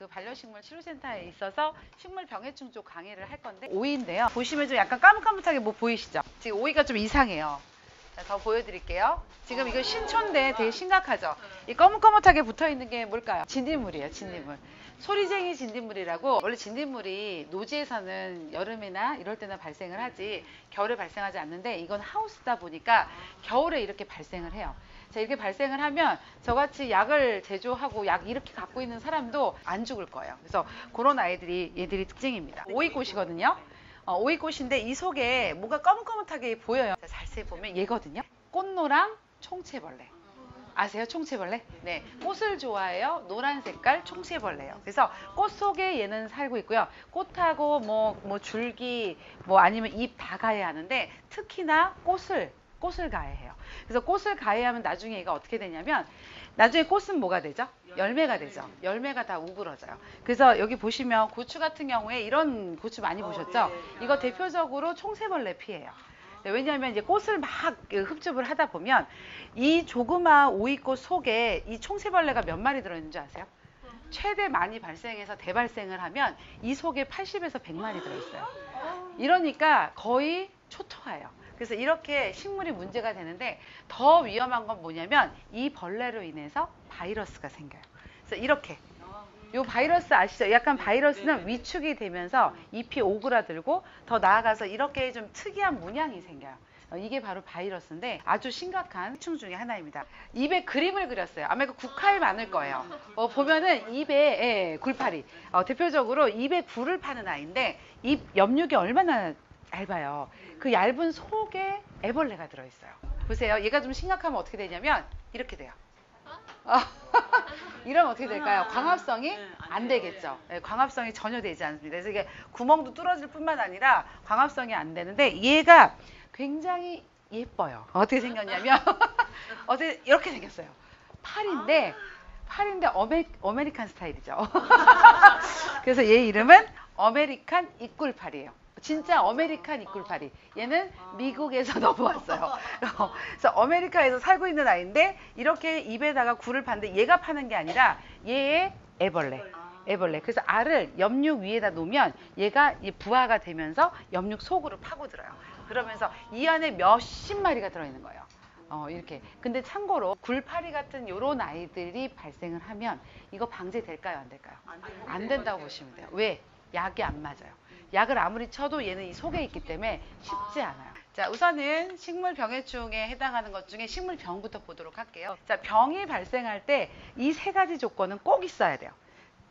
그 반려식물 치료센터에 있어서 식물병해충 쪽 강의를 할 건데 오이인데요. 보시면 좀 약간 까뭇까뭇하게 뭐 보이시죠? 지금 오이가 좀 이상해요. 자, 더 보여드릴게요. 지금 이거 신초인데 되게 심각하죠? 이 거뭇거뭇하게 붙어있는 게 뭘까요? 진딧물이에요, 진딧물. 소리쟁이 진딧물이라고. 원래 진딧물이 노지에서는 여름이나 이럴 때나 발생을 하지 겨울에 발생하지 않는데, 이건 하우스다 보니까 겨울에 이렇게 발생을 해요. 자, 이렇게 발생을 하면 저같이 약을 제조하고 약 이렇게 갖고 있는 사람도 안 죽을 거예요. 그래서 그런 아이들이 얘들이 특징입니다. 오이꽃이거든요. 오이꽃인데 이 속에 뭐가 거뭇거뭇하게 보여요. 자, 자세히 보면 얘거든요. 꽃노랑 총체벌레. 아세요? 총체벌레? 네. 꽃을 좋아해요. 노란 색깔 총체벌레예요. 그래서 꽃 속에 얘는 살고 있고요. 꽃하고 뭐 줄기, 뭐 아니면 잎 다 가해하는데, 특히나 꽃을 가해해요. 그래서 꽃을 가해하면 나중에 얘가 어떻게 되냐면, 나중에 꽃은 뭐가 되죠? 열매가 되죠. 열매가 다 우그러져요. 그래서 여기 보시면 고추 같은 경우에 이런 고추 많이 보셨죠? 이거 대표적으로 총체벌레 피해요. 왜냐하면 이제 꽃을 막 흡집을 하다 보면 이 조그마한 오이꽃 속에 이 총체벌레가 몇 마리 들어있는 줄 아세요? 최대 많이 발생해서 대발생을 하면 이 속에 80에서 100마리 들어있어요. 이러니까 거의 초토화예요. 그래서 이렇게 식물이 문제가 되는데, 더 위험한 건 뭐냐면 이 벌레로 인해서 바이러스가 생겨요. 그래서 이렇게 요 바이러스 아시죠? 약간 바이러스는 위축이 되면서 잎이 오그라들고 더 나아가서 이렇게 좀 특이한 문양이 생겨요. 이게 바로 바이러스인데 아주 심각한 해충 중에 하나입니다. 입에 그림을 그렸어요. 아마 이거 국화에 많을 거예요. 보면은 입에 굴파리. 대표적으로 입에 굴을 파는 아이인데 입 옆육이 얼마나 얇아요. 그 얇은 속에 애벌레가 들어있어요. 보세요. 얘가 좀 심각하면 어떻게 되냐면 이렇게 돼요. 이러면 어떻게 될까요? 광합성이 안 되겠죠. 네, 광합성이 전혀 되지 않습니다. 그래서 이게 구멍도 뚫어질 뿐만 아니라 광합성이 안 되는데, 얘가 굉장히 예뻐요. 어떻게 생겼냐면 어떻게 이렇게 생겼어요. 팔인데 아메리칸 스타일이죠. 그래서 얘 이름은 아메리칸 입굴파리예요. 진짜 아메리칸 입굴파리. 얘는 미국에서 넘어왔어요. 그래서 아메리카에서 살고 있는 아이인데 이렇게 입에다가 굴을 파는데, 얘가 파는 게 아니라 얘의 애벌레. 그래서 알을 옆육 위에다 놓으면 얘가 부화가 되면서 옆육 속으로 파고들어요. 그러면서 이 안에 몇십 마리가 들어있는 거예요. 이렇게. 근데 참고로 굴파리 같은 요런 아이들이 발생을 하면 이거 방제될까요? 안 될까요? 안 된다고 보시면 돼요. 왜? 약이 안 맞아요. 약을 아무리 쳐도 얘는 이 속에 있기 때문에 쉽지 않아요. 자, 우선은 식물병해충에 해당하는 것 중에 식물병부터 보도록 할게요. 자, 병이 발생할 때 이 세 가지 조건은 꼭 있어야 돼요.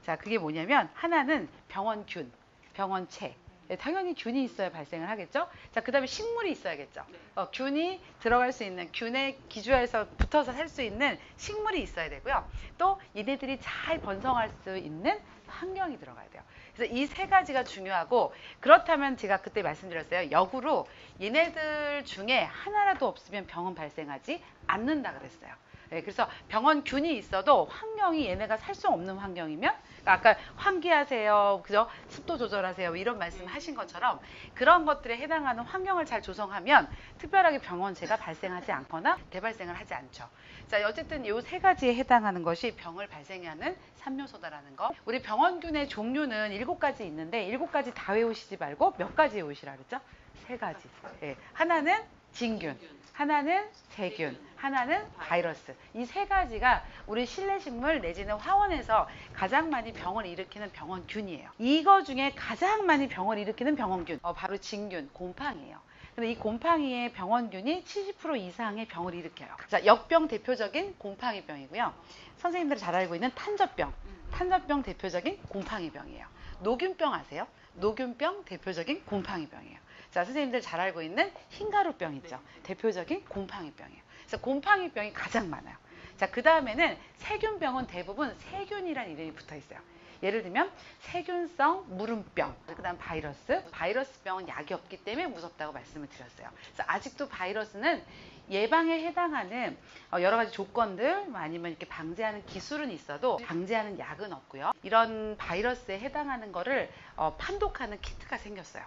자, 그게 뭐냐면, 하나는 병원균, 병원체. 당연히 균이 있어야 발생을 하겠죠. 자, 그 다음에 식물이 있어야겠죠. 균이 들어갈 수 있는, 균에 기주해서 붙어서 살 수 있는 식물이 있어야 되고요. 또 얘네들이 잘 번성할 수 있는 환경이 들어가야 돼요. 그래서 이 세 가지가 중요하고, 그렇다면 제가 그때 말씀드렸어요. 역으로 얘네들 중에 하나라도 없으면 병은 발생하지 않는다 그랬어요. 네, 그래서 병원균이 있어도 환경이 얘네가 살 수 없는 환경이면, 아까 환기하세요, 그죠? 습도 조절하세요, 이런 말씀 하신 것처럼 그런 것들에 해당하는 환경을 잘 조성하면 특별하게 병원체가 발생하지 않거나 대발생을 하지 않죠. 자, 어쨌든 이 세 가지에 해당하는 것이 병을 발생하는 3요소다라는 거. 우리 병원균의 종류는 7가지 있는데 7가지 다 외우시지 말고 몇 가지 외우시라 그랬죠? 3가지. 예, 하나는 진균, 하나는 세균, 하나는 바이러스. 이 3가지가 우리 실내식물 내지는 화원에서 가장 많이 병을 일으키는 병원균이에요. 이거 중에 가장 많이 병을 일으키는 병원균, 바로 진균, 곰팡이에요. 근데 이 곰팡이의 병원균이 70% 이상의 병을 일으켜요. 자, 역병 대표적인 곰팡이병이고요. 선생님들이 잘 알고 있는 탄저병 대표적인 곰팡이병이에요. 노균병 아세요? 노균병 대표적인 곰팡이병이에요. 자, 선생님들 잘 알고 있는 흰가루병 있죠? 대표적인 곰팡이병이에요. 그래서 곰팡이병이 가장 많아요. 자, 그 다음에는 세균병은 대부분 세균이라는 이름이 붙어 있어요. 예를 들면 세균성 물음병, 그 다음 바이러스병은 약이 없기 때문에 무섭다고 말씀을 드렸어요. 그래서 아직도 바이러스는 예방에 해당하는 여러 가지 조건들, 아니면 이렇게 방제하는 기술은 있어도 방제하는 약은 없고요. 이런 바이러스에 해당하는 거를 판독하는 키트가 생겼어요.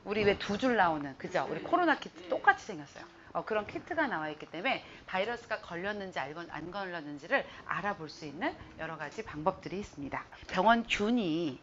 우리 왜 2줄 나오는, 그죠? 우리 코로나 키트 똑같이 생겼어요. 그런 키트가 나와 있기 때문에 바이러스가 걸렸는지 안 걸렸는지를 알아볼 수 있는 여러 가지 방법들이 있습니다. 병원 균이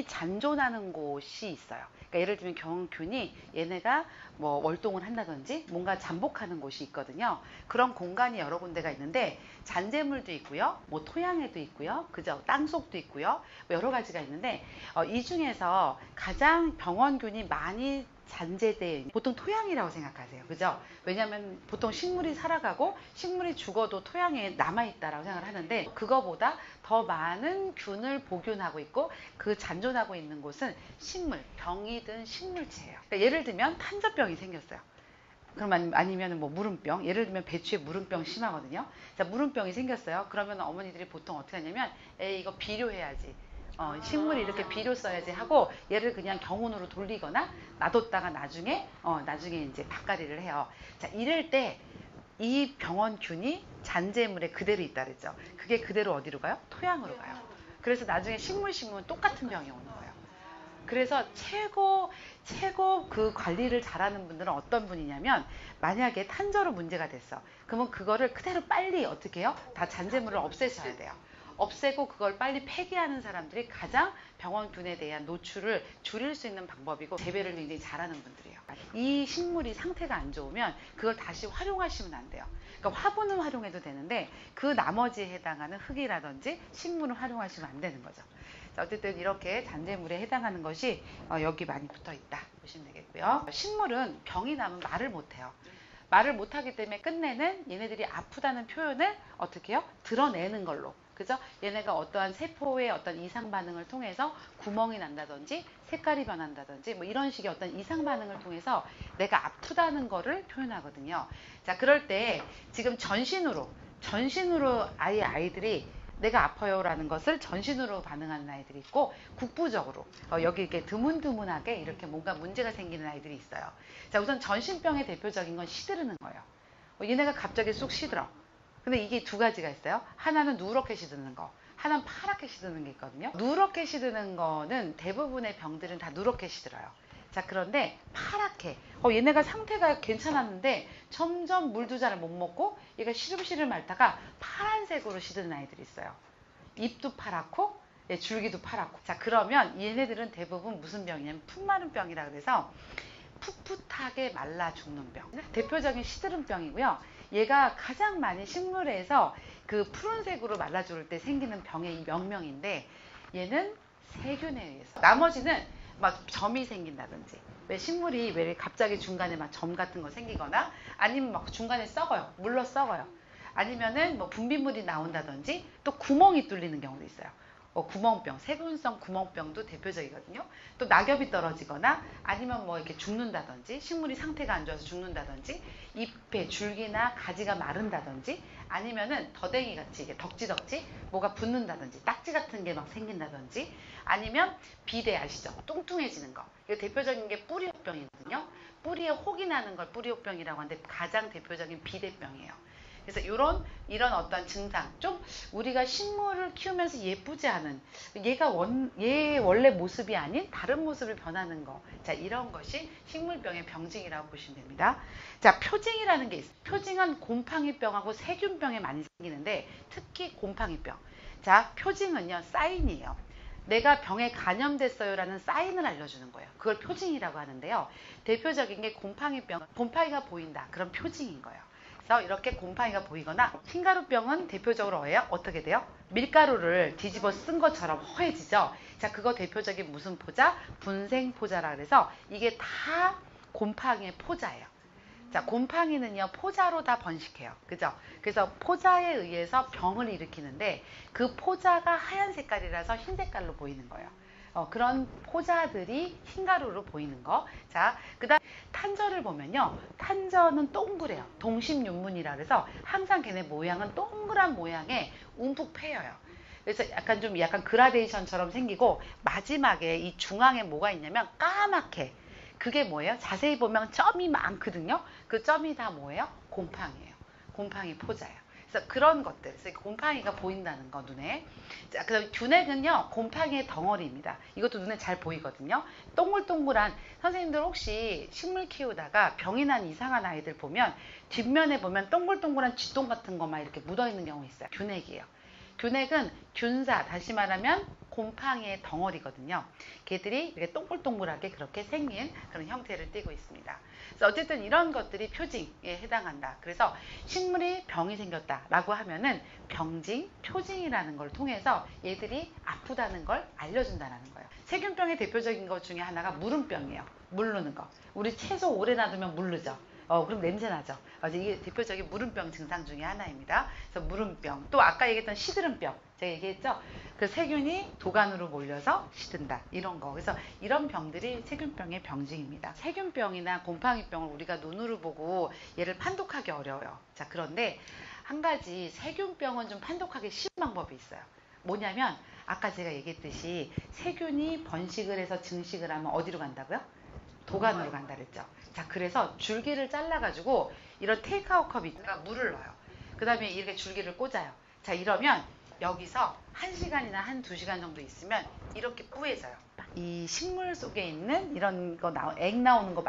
잔존하는 곳이 있어요. 그러니까 예를 들면 병원균이 얘네가 뭐 월동을 한다든지 뭔가 잠복하는 곳이 있거든요. 그런 공간이 여러 군데가 있는데 잔재물도 있고요, 뭐 토양에도 있고요, 그죠? 땅속도 있고요, 뭐 여러 가지가 있는데 이 중에서 가장 병원균이 많이 잔재되어 있는 보통 토양이라고 생각하세요. 그죠? 왜냐하면 보통 식물이 살아가고 식물이 죽어도 토양에 남아있다라고 생각을 하는데 그거보다 더 많은 균을 보균하고 있고 그 잔존하고 있는 곳은 식물, 병이든 식물체예요. 그러니까 예를 들면 탄저병이 생겼어요. 그럼 아니면 뭐 무름병, 예를 들면 배추에 무름병 심하거든요. 자, 무름병이 생겼어요. 그러면 어머니들이 보통 어떻게 하냐면 에이 이거 비료해야지. 식물이 이렇게 비료 써야지 하고 얘를 그냥 경운으로 돌리거나 놔뒀다가 나중에 이제 밭갈이를 해요. 자, 이럴 때 이 병원균이 잔재물에 그대로 있다 그랬죠. 그게 그대로 어디로 가요? 토양으로 가요. 그래서 나중에 식물 심으면 똑같은 병이 오는 거예요. 그래서 최고 그 관리를 잘하는 분들은 어떤 분이냐면 만약에 탄저로 문제가 됐어. 그러면 그거를 그대로 빨리 어떻게 해요? 다 잔재물을 없애셔야 돼요. 없애고 그걸 빨리 폐기하는 사람들이 가장 병원균에 대한 노출을 줄일 수 있는 방법이고 재배를 굉장히 잘하는 분들이에요. 이 식물이 상태가 안 좋으면 그걸 다시 활용하시면 안 돼요. 그러니까 화분은 활용해도 되는데 그 나머지에 해당하는 흙이라든지 식물을 활용하시면 안 되는 거죠. 자, 어쨌든 이렇게 잔재물에 해당하는 것이 여기 많이 붙어 있다 보시면 되겠고요. 식물은 병이 나면 말을 못해요. 말을 못하기 때문에 끝내는 얘네들이 아프다는 표현을 어떻게 해요? 드러내는 걸로. 그죠? 얘네가 어떠한 세포의 어떤 이상 반응을 통해서 구멍이 난다든지 색깔이 변한다든지 뭐 이런 식의 어떤 이상 반응을 통해서 내가 아프다는 거를 표현하거든요. 자, 그럴 때 지금 전신으로 아이들이 내가 아파요라는 것을 전신으로 반응하는 아이들이 있고 국부적으로 여기 이렇게 드문드문하게 이렇게 뭔가 문제가 생기는 아이들이 있어요. 자, 우선 전신병의 대표적인 건 시드르는 거예요. 얘네가 갑자기 쑥 시들어. 근데 이게 두 가지가 있어요. 하나는 누렇게 시드는 거, 하나는 파랗게 시드는 게 있거든요. 누렇게 시드는 거는 대부분의 병들은 다 누렇게 시들어요. 자, 그런데 파랗게 얘네가 상태가 괜찮았는데 점점 물도 잘 못 먹고 얘가 시름시름 앓다가 파란색으로 시드는 아이들이 있어요. 잎도 파랗고 줄기도 파랗고. 자, 그러면 얘네들은 대부분 무슨 병이냐면 풋마른병이라 그래서 풋풋하게 말라 죽는 병. 대표적인 시드름병이고요. 얘가 가장 많이 식물에서 그 푸른색으로 말라 죽을 때 생기는 병의 명명인데 얘는 세균에 의해서. 나머지는 막 점이 생긴다든지 왜 식물이 왜 갑자기 중간에 막 점 같은 거 생기거나 아니면 막 중간에 썩어요. 물러 썩어요. 아니면은 뭐 분비물이 나온다든지 또 구멍이 뚫리는 경우도 있어요. 구멍병, 세균성 구멍병도 대표적이거든요. 또 낙엽이 떨어지거나 아니면 뭐 이렇게 죽는다든지 식물이 상태가 안 좋아서 죽는다든지 잎에 줄기나 가지가 마른다든지 아니면은 더댕이 같이 이게 덕지덕지 뭐가 붙는다든지 딱지 같은 게 막 생긴다든지 아니면 비대 아시죠? 뚱뚱해지는 거. 이거 대표적인 게 뿌리혹병이거든요. 뿌리에 혹이 나는 걸 뿌리혹병이라고 하는데 가장 대표적인 비대병이에요. 그래서 이런 어떤 증상, 좀 우리가 식물을 키우면서 예쁘지 않은 얘 원래 모습이 아닌 다른 모습을 변하는 거. 자, 이런 것이 식물병의 병증이라고 보시면 됩니다. 자, 표징이라는 게 있어요. 표징은 곰팡이병하고 세균병에 많이 생기는데 특히 곰팡이병. 자, 표징은요 사인이에요. 내가 병에 감염됐어요라는 사인을 알려주는 거예요. 그걸 표징이라고 하는데요. 대표적인 게 곰팡이병, 곰팡이가 보인다. 그런 표징인 거예요. 그래서 이렇게 곰팡이가 보이거나 흰가루병은 대표적으로 어떻게 돼요? 밀가루를 뒤집어 쓴 것처럼 허해지죠. 자, 그거 대표적인 무슨 포자? 분생포자라 그래서 이게 다 곰팡이의 포자예요. 자, 곰팡이는요 포자로 다 번식해요. 그죠? 그래서 포자에 의해서 병을 일으키는데 그 포자가 하얀 색깔이라서 흰 색깔로 보이는 거예요. 그런 포자들이 흰가루로 보이는 거. 자, 그 다음 탄저를 보면요. 탄저는 동그래요. 동심윤문이라 그래서 항상 걔네 모양은 동그란 모양에 움푹 패여요. 그래서 약간 그라데이션처럼 생기고 마지막에 이 중앙에 뭐가 있냐면 까맣게 그게 뭐예요? 자세히 보면 점이 많거든요. 그 점이 다 뭐예요? 곰팡이에요. 곰팡이 포자예요. 그래서 그런 것들, 그래서 곰팡이가 보인다는 거 눈에. 자, 그다음 균핵은요 곰팡이의 덩어리입니다. 이것도 눈에 잘 보이거든요. 동글동글한 선생님들 혹시 식물 키우다가 병이 난 이상한 아이들 보면 뒷면에 보면 동글동글한 쥐똥 같은 거만 이렇게 묻어 있는 경우 있어요. 균핵이에요. 균핵은 균사, 다시 말하면 곰팡이의 덩어리거든요. 걔들이 이렇게 동글동글하게 그렇게 생긴 그런 형태를 띠고 있습니다. 그래서 어쨌든 이런 것들이 표징에 해당한다. 그래서 식물이 병이 생겼다라고 하면은 병징, 표징이라는 걸 통해서 얘들이 아프다는 걸 알려준다는 거예요. 세균병의 대표적인 것 중에 하나가 무름병이에요. 물르는 거. 우리 채소 오래 놔두면 물르죠. 그럼 냄새 나죠. 이게 대표적인 무름병 증상 중에 하나입니다. 그래서 무름병, 또 아까 얘기했던 시드름병, 제가 얘기했죠. 그 세균이 도관으로 몰려서 시든다, 이런 거. 그래서 이런 병들이 세균병의 병징입니다. 세균병이나 곰팡이병을 우리가 눈으로 보고 얘를 판독하기 어려워요. 자, 그런데 한 가지 세균병은 좀 판독하기 쉬운 방법이 있어요. 뭐냐면 아까 제가 얘기했듯이 세균이 번식을 해서 증식을 하면 어디로 간다고요? 도관으로 간다 그랬죠. 자, 그래서 줄기를 잘라가지고 이런 테이크아웃 컵에다가 물을 넣어요. 그 다음에 이렇게 줄기를 꽂아요. 자, 이러면 여기서 1시간이나 한 2시간 정도 있으면 이렇게 뿌얘져요. 이 식물 속에 있는 이런 거 액 나오는 거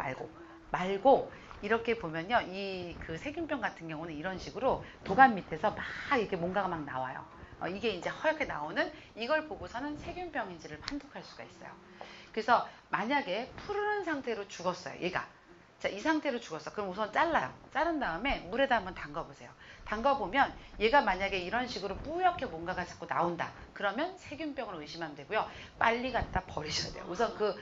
말고 이렇게 보면요, 이 그 세균병 같은 경우는 이런 식으로 도관 밑에서 막 이렇게 뭔가가 막 나와요. 이게 이제 허옇게 나오는, 이걸 보고서는 세균병인지를 판독할 수가 있어요. 그래서 만약에 푸르른 상태로 죽었어요, 얘가. 자, 이 상태로 죽었어. 그럼 우선 잘라요. 자른 다음에 물에다 한번 담가보세요. 담가보면 얘가 만약에 이런 식으로 뿌옇게 뭔가가 자꾸 나온다. 그러면 세균병을 의심하면 되고요. 빨리 갖다 버리셔야 돼요. 우선 그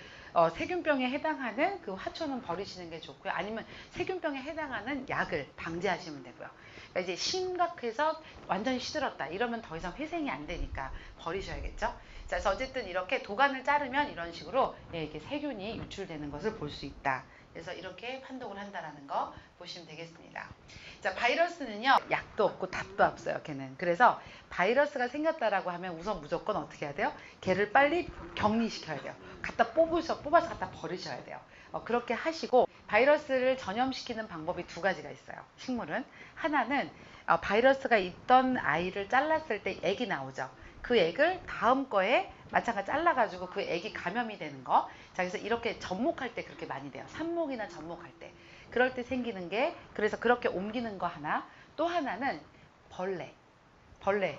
세균병에 해당하는 그 화초는 버리시는 게 좋고요. 아니면 세균병에 해당하는 약을 방지하시면 되고요. 그러니까 이제 심각해서 완전히 시들었다, 이러면 더 이상 회생이 안 되니까 버리셔야겠죠. 자, 그래서 어쨌든 이렇게 도관을 자르면 이런 식으로 이렇게 세균이 유출되는 것을 볼 수 있다. 그래서 이렇게 판독을 한다는 거 보시면 되겠습니다. 자, 바이러스는요, 약도 없고 답도 없어요, 걔는. 그래서 바이러스가 생겼다라고 하면 우선 무조건 어떻게 해야 돼요? 걔를 빨리 격리시켜야 돼요. 갖다 뽑아서 갖다 버리셔야 돼요. 그렇게 하시고, 바이러스를 전염시키는 방법이 2가지가 있어요, 식물은. 하나는 바이러스가 있던 아이를 잘랐을 때 액이 나오죠. 그 액을 다음 거에 마찬가지 잘라가지고 그 액이 감염이 되는 거. 자, 그래서 이렇게 접목할 때 그렇게 많이 돼요. 삽목이나 접목할 때. 그럴 때 생기는 게, 그래서 그렇게 옮기는 거 하나. 또 하나는 벌레.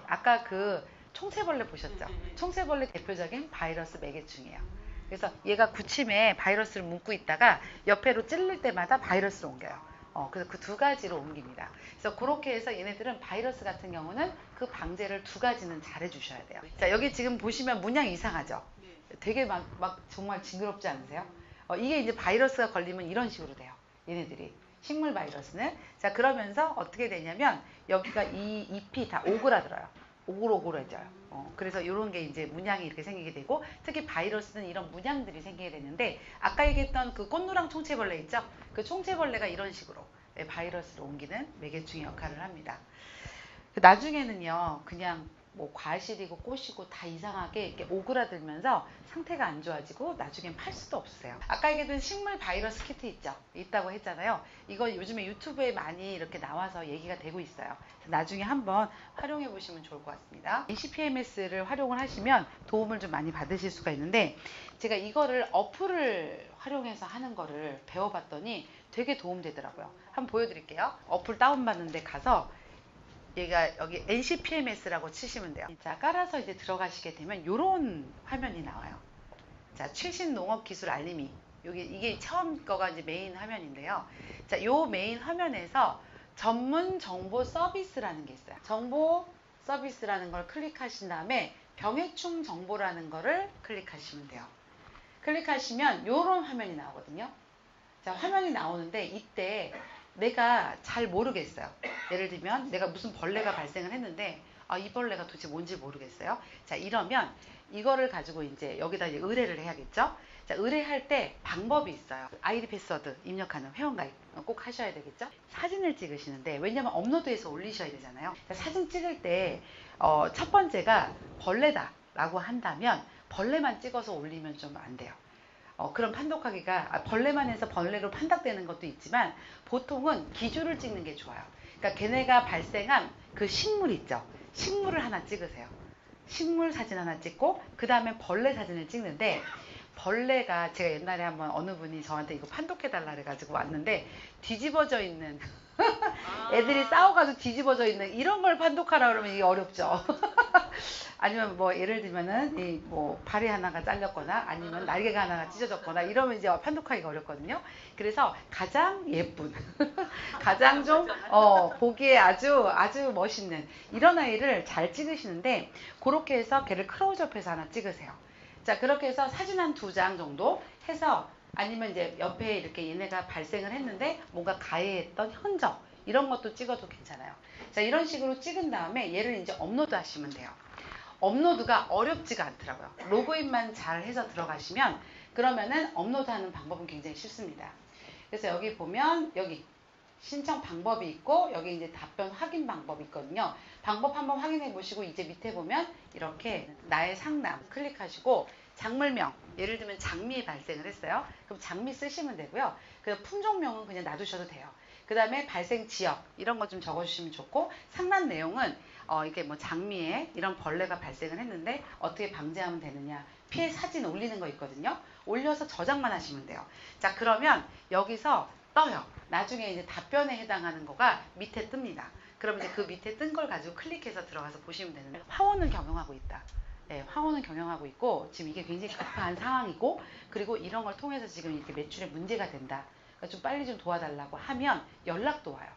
아까 그 총체벌레 보셨죠? 총체벌레 대표적인 바이러스 매개충이에요. 그래서 얘가 구침에 바이러스를 묻고 있다가 옆에로 찔릴 때마다 바이러스를 옮겨요. 그래서 그 2가지로 옮깁니다. 그래서 그렇게 해서 얘네들은 바이러스 같은 경우는 그 방제를 2가지는 잘 해주셔야 돼요. 자, 여기 지금 보시면 문양이 이상하죠? 되게 막 정말 징그럽지 않으세요? 이게 이제 바이러스가 걸리면 이런 식으로 돼요, 얘네들이. 식물 바이러스는. 자, 그러면서 어떻게 되냐면 여기가 이 잎이 다 오그라들어요. 오글오글해져요. 그래서 이런 게 이제 문양이 이렇게 생기게 되고, 특히 바이러스는 이런 문양들이 생기게 되는데, 아까 얘기했던 그 꽃노랑 총체벌레 있죠? 그 총체벌레가 이런 식으로 바이러스를 옮기는 매개충의 역할을 합니다. 나중에는요, 그냥 뭐 과실이고 꽃이고 다 이상하게 이렇게 오그라들면서 상태가 안 좋아지고 나중엔 팔 수도 없어요. 아까 얘기했던 식물 바이러스 키트 있다고 했잖아요. 이거 요즘에 유튜브에 많이 이렇게 나와서 얘기가 되고 있어요. 나중에 한번 활용해 보시면 좋을 것 같습니다. NCPMS를 활용을 하시면 도움을 좀 많이 받으실 수가 있는데, 제가 이거를 어플을 활용해서 하는 거를 배워봤더니 되게 도움되더라고요. 한번 보여드릴게요. 어플 다운받는 데 가서 얘가 여기 NCPMS라고 치시면 돼요. 자, 깔아서 이제 들어가시게 되면 이런 화면이 나와요. 자, 최신 농업 기술 알림이. 이게 처음 거가 이제 메인 화면인데요. 자, 요 메인 화면에서 전문 정보 서비스라는 게 있어요. 정보 서비스라는 걸 클릭하신 다음에 병해충 정보라는 거를 클릭하시면 돼요. 클릭하시면 요런 화면이 나오거든요. 자, 화면이 나오는데 이때 내가 잘 모르겠어요. 예를 들면 내가 무슨 벌레가 발생을 했는데 이 벌레가 도대체 뭔지 모르겠어요. 자, 이러면 이거를 가지고 이제 여기다 이제 의뢰를 해야겠죠. 자, 의뢰할 때 방법이 있어요. 아이디 패스워드 입력하는 회원가입 꼭 하셔야 되겠죠. 사진을 찍으시는데, 왜냐면 업로드해서 올리셔야 되잖아요. 자, 사진 찍을 때 첫 번째가 벌레다 라고 한다면 벌레만 찍어서 올리면 좀 안 돼요. 그런 판독하기가 벌레만 해서 벌레로 판독되는 것도 있지만 보통은 기준을 찍는 게 좋아요. 그러니까 걔네가 발생한 그 식물 있죠. 식물을 하나 찍으세요. 식물 사진 하나 찍고 그 다음에 벌레 사진을 찍는데 벌레가 제가 옛날에 한번 어느 분이 저한테 이거 판독해달라 그래가지고 왔는데 뒤집어져 있는 애들이 싸워가지고 뒤집어져 있는 이런 걸 판독하라 그러면 이게 어렵죠. 아니면 뭐 예를 들면은 이 뭐 발이 하나가 잘렸거나 아니면 날개가 하나가 찢어졌거나 이러면 이제 판독하기가 어렵거든요. 그래서 가장 예쁜 가장 좀 보기에 아주 멋있는 이런 아이를 잘 찍으시는데 그렇게 해서 걔를 클로즈업해서 하나 찍으세요. 자, 그렇게 해서 사진 한 2장 정도 해서 아니면 이제 옆에 이렇게 얘네가 발생을 했는데 뭔가 가해했던 흔적 이런 것도 찍어도 괜찮아요. 자, 이런 식으로 찍은 다음에 얘를 이제 업로드 하시면 돼요. 업로드가 어렵지가 않더라고요. 로그인만 잘 해서 들어가시면 그러면은 업로드하는 방법은 굉장히 쉽습니다. 그래서 여기 보면 여기 신청 방법이 있고 여기 이제 답변 확인 방법이 있거든요. 방법 한번 확인해 보시고 이제 밑에 보면 이렇게 나의 상담 클릭하시고 작물명 예를 들면 장미 발생을 했어요. 그럼 장미 쓰시면 되고요. 그 품종명은 그냥 놔두셔도 돼요. 그 다음에 발생 지역 이런 거 좀 적어주시면 좋고 상담 내용은 이게 뭐 장미에 이런 벌레가 발생을 했는데 어떻게 방지하면 되느냐 피해 사진 올리는 거 있거든요. 올려서 저장만 하시면 돼요. 자, 그러면 여기서 떠요. 나중에 이제 답변에 해당하는 거가 밑에 뜹니다. 그럼 이제 그 밑에 뜬 걸 가지고 클릭해서 들어가서 보시면 되는데 화원을 경영하고 있다. 네, 화원을 경영하고 있고 지금 이게 굉장히 급한 상황이고 그리고 이런 걸 통해서 지금 이렇게 매출에 문제가 된다. 그러니까 좀 빨리 좀 도와달라고 하면 연락도 와요.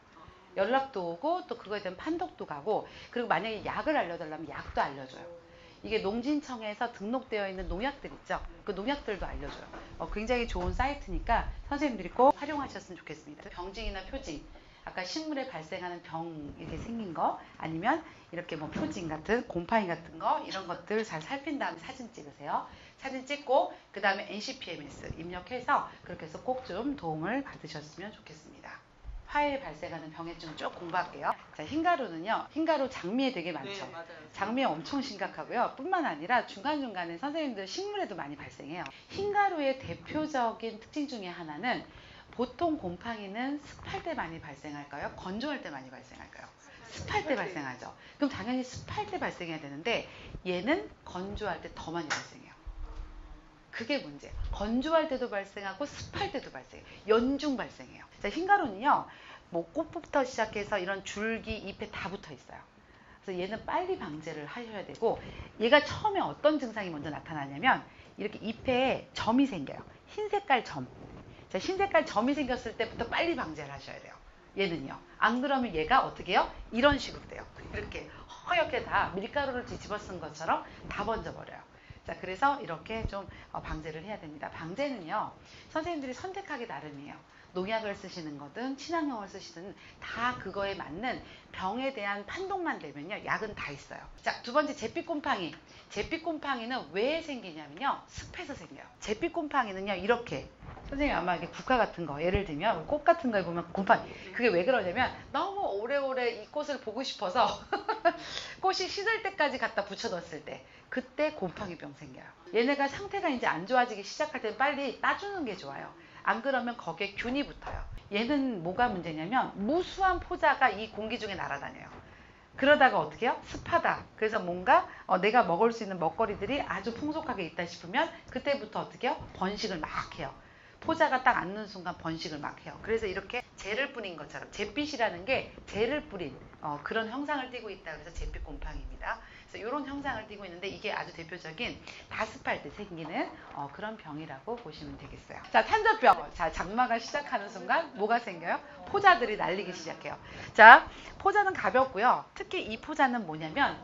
연락도 오고 또 그거에 대한 판독도 가고 그리고 만약에 약을 알려달라면 약도 알려줘요. 이게 농진청에서 등록되어 있는 농약들 있죠. 그 농약들도 알려줘요. 굉장히 좋은 사이트니까 선생님들이 꼭 활용하셨으면 좋겠습니다. 병증이나 표징 아까 식물에 발생하는 병 이렇게 생긴 거 아니면 이렇게 뭐 표징 같은 곰팡이 같은 거 이런 것들 잘 살핀 다음에 사진 찍으세요. 사진 찍고 그 다음에 NCPMS 입력해서 그렇게 해서 꼭 좀 도움을 받으셨으면 좋겠습니다. 화해에 발생하는 병해증 쭉 공부할게요. 자, 흰가루는요. 흰가루 장미에 되게 많죠. 네, 맞아요. 장미에 엄청 심각하고요. 뿐만 아니라 중간중간에 선생님들 식물에도 많이 발생해요. 흰가루의 대표적인 특징 중에 하나는 보통 곰팡이는 습할 때 많이 발생할까요? 건조할 때 많이 발생할까요? 습할 때 발생하죠. 그럼 당연히 습할 때 발생해야 되는데 얘는 건조할 때 더 많이 발생해요. 그게 문제예요. 건조할 때도 발생하고 습할 때도 발생해요. 연중 발생해요. 자, 흰가루는요. 뭐 꽃부터 시작해서 이런 줄기, 잎에 다 붙어 있어요. 그래서 얘는 빨리 방제를 하셔야 되고 얘가 처음에 어떤 증상이 먼저 나타나냐면 이렇게 잎에 점이 생겨요. 흰 색깔 점. 자, 흰 색깔 점이 생겼을 때부터 빨리 방제를 하셔야 돼요. 얘는요. 안 그러면 얘가 어떻게 해요? 이런 식으로 돼요. 이렇게 허옇게 다 밀가루를 뒤집어 쓴 것처럼 다 번져버려요. 자, 그래서 이렇게 좀 방제를 해야 됩니다. 방제는요. 선생님들이 선택하기 나름이에요. 농약을 쓰시는 거든 친환경을 쓰시든 다 그거에 맞는 병에 대한 판독만 되면요. 약은 다 있어요. 자, 두 번째 잿빛곰팡이. 잿빛곰팡이는 왜 생기냐면요. 습해서 생겨요. 잿빛곰팡이는요. 이렇게 선생님 아마 이게 국화 같은 거 예를 들면 꽃 같은 거에 보면 곰팡이 그게 왜 그러냐면 너무 오래오래 이 꽃을 보고 싶어서 꽃이 시들 때까지 갖다 붙여뒀을 때 그때 곰팡이병 생겨요. 얘네가 상태가 이제 안 좋아지기 시작할 때 빨리 따주는 게 좋아요. 안 그러면 거기에 균이 붙어요. 얘는 뭐가 문제냐면 무수한 포자가 이 공기 중에 날아다녀요. 그러다가 어떻게 해요? 습하다. 그래서 뭔가 내가 먹을 수 있는 먹거리들이 아주 풍족하게 있다 싶으면 그때부터 어떻게 해요? 번식을 막 해요. 포자가 딱 앉는 순간 번식을 막 해요. 그래서 이렇게 젤을 뿌린 것처럼 잿빛이라는 게 젤을 뿌린 그런 형상을 띠고 있다. 그래서 잿빛 곰팡이입니다. 그래서 이런 형상을 띠고 있는데 이게 아주 대표적인 다습할 때 생기는 그런 병이라고 보시면 되겠어요. 자, 탄저병. 자, 장마가 시작하는 순간 뭐가 생겨요? 포자들이 날리기 시작해요. 자, 포자는 가볍고요. 특히 이 포자는 뭐냐면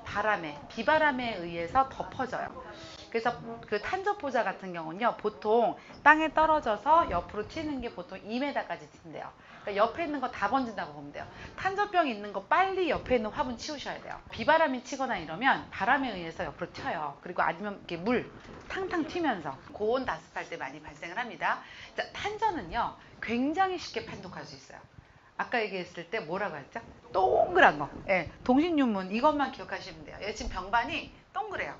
비바람에 의해서 덮어져요. 그래서 그 탄저포자 같은 경우는요, 보통 땅에 떨어져서 옆으로 튀는 게 보통 2m까지 튄대요. 그러니까 옆에 있는 거 다 번진다고 보면 돼요. 탄저병 있는 거 빨리 옆에 있는 화분 치우셔야 돼요. 비바람이 치거나 이러면 바람에 의해서 옆으로 튀어요. 그리고 아니면 이렇게 물 탕탕 튀면서 고온 다습할 때 많이 발생을 합니다. 자, 탄저는요, 굉장히 쉽게 판독할 수 있어요. 아까 얘기했을 때 뭐라고 했죠? 동그란 거. 예, 동식유문 이것만 기억하시면 돼요. 얘 지금 병반이 동그래요.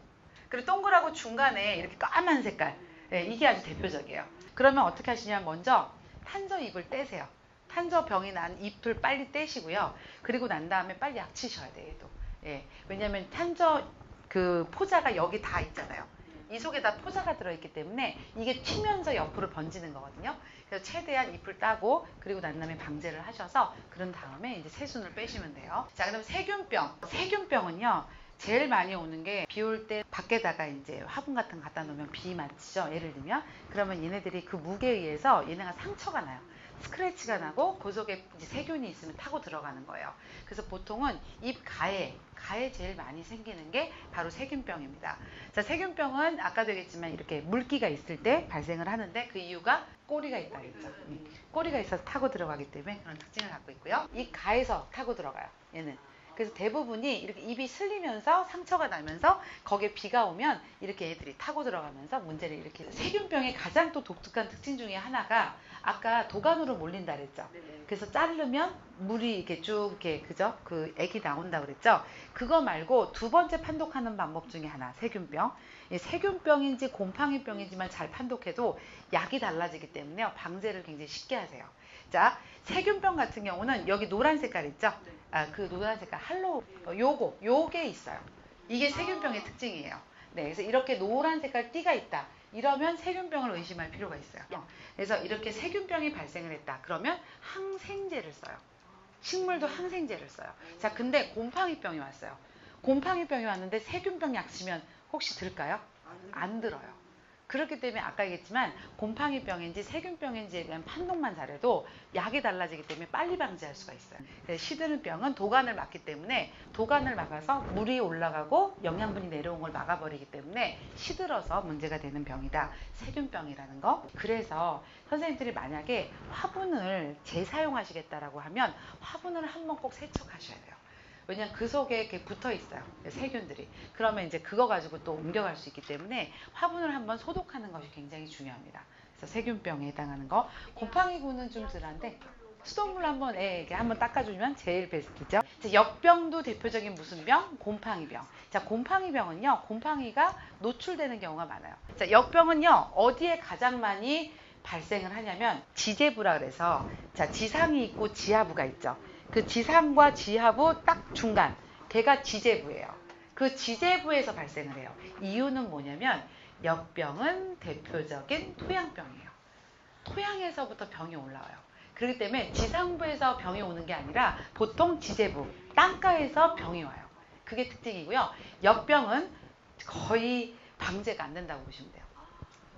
그리고 동그랗고 중간에 이렇게 까만 색깔. 예, 이게 아주 대표적이에요. 그러면 어떻게 하시냐면 먼저 탄저 잎을 떼세요. 탄저병이 난 잎을 빨리 떼시고요. 그리고 난 다음에 빨리 약치셔야 돼요, 얘도. 예. 왜냐면 탄저 그 포자가 여기 다 있잖아요. 이 속에 다 포자가 들어있기 때문에 이게 튀면서 옆으로 번지는 거거든요. 그래서 최대한 잎을 따고 그리고 난 다음에 방제를 하셔서 그런 다음에 이제 새순을 빼시면 돼요. 자, 그럼 세균병. 세균병은요. 제일 많이 오는 게 비 올 때 밖에다가 이제 화분 같은 거 갖다 놓으면 비 맞죠? 예를 들면. 그러면 얘네들이 그 무게에 의해서 얘네가 상처가 나요. 스크래치가 나고 그 속에 이제 세균이 있으면 타고 들어가는 거예요. 그래서 보통은 잎 가에 제일 많이 생기는 게 바로 세균병입니다. 자, 세균병은 아까도 얘기했지만 이렇게 물기가 있을 때 발생을 하는데 그 이유가 꼬리가 있다 그랬죠. 꼬리가 있어서 타고 들어가기 때문에 그런 특징을 갖고 있고요. 이 가에서 타고 들어가요. 얘는. 그래서 대부분이 이렇게 입이 슬리면서 상처가 나면서 거기에 비가 오면 이렇게 애들이 타고 들어가면서 문제를 일으키는 세균병의 가장 또 독특한 특징 중에 하나가 아까 도관으로 몰린다 그랬죠. 그래서 자르면 물이 이렇게 쭉 이렇게 그죠? 그 액이 나온다 그랬죠. 그거 말고 두 번째 판독하는 방법 중에 하나 세균병. 세균병인지 곰팡이병이지만 잘 판독해도 약이 달라지기 때문에 방제를 굉장히 쉽게 하세요. 자, 세균병 같은 경우는 여기 노란 색깔 있죠? 그 노란 색깔 요게 있어요. 이게 세균병의 특징이에요. 네, 그래서 이렇게 노란 색깔 띠가 있다. 이러면 세균병을 의심할 필요가 있어요. 그래서 이렇게 세균병이 발생을 했다. 그러면 항생제를 써요. 식물도 항생제를 써요. 자, 근데 곰팡이병이 왔어요. 곰팡이병이 왔는데 세균병 약 치면 혹시 들까요? 안 들어요. 그렇기 때문에 아까 얘기했지만 곰팡이병인지 세균병인지에 대한 판독만 잘해도 약이 달라지기 때문에 빨리 방지할 수가 있어요. 시드는 병은 도관을 막기 때문에 도관을 막아서 물이 올라가고 영양분이 내려온 걸 막아버리기 때문에 시들어서 문제가 되는 병이다. 세균병이라는 거. 그래서 선생님들이 만약에 화분을 재사용하시겠다라고 하면 화분을 한번 꼭 세척하셔야 돼요. 왜냐면 그 속에 이렇게 붙어 있어요. 세균들이. 그러면 이제 그거 가지고 또 옮겨갈 수 있기 때문에 화분을 한번 소독하는 것이 굉장히 중요합니다. 그래서 세균병에 해당하는 거. 곰팡이군은 좀 덜한데 수돗물 한번 이렇게 한번 닦아주면 제일 베스트죠. 자, 역병도 대표적인 무슨 병? 곰팡이병. 자, 곰팡이병은요. 곰팡이가 노출되는 경우가 많아요. 자, 역병은요. 어디에 가장 많이 발생을 하냐면 지제부라 그래서 자, 지상이 있고 지하부가 있죠. 그 지상과 지하부 딱 중간 걔가 지제부예요. 그 지제부에서 발생을 해요. 이유는 뭐냐면 역병은 대표적인 토양병이에요. 토양에서부터 병이 올라와요. 그렇기 때문에 지상부에서 병이 오는 게 아니라 보통 지제부, 땅가에서 병이 와요. 그게 특징이고요. 역병은 거의 방제가 안 된다고 보시면 돼요.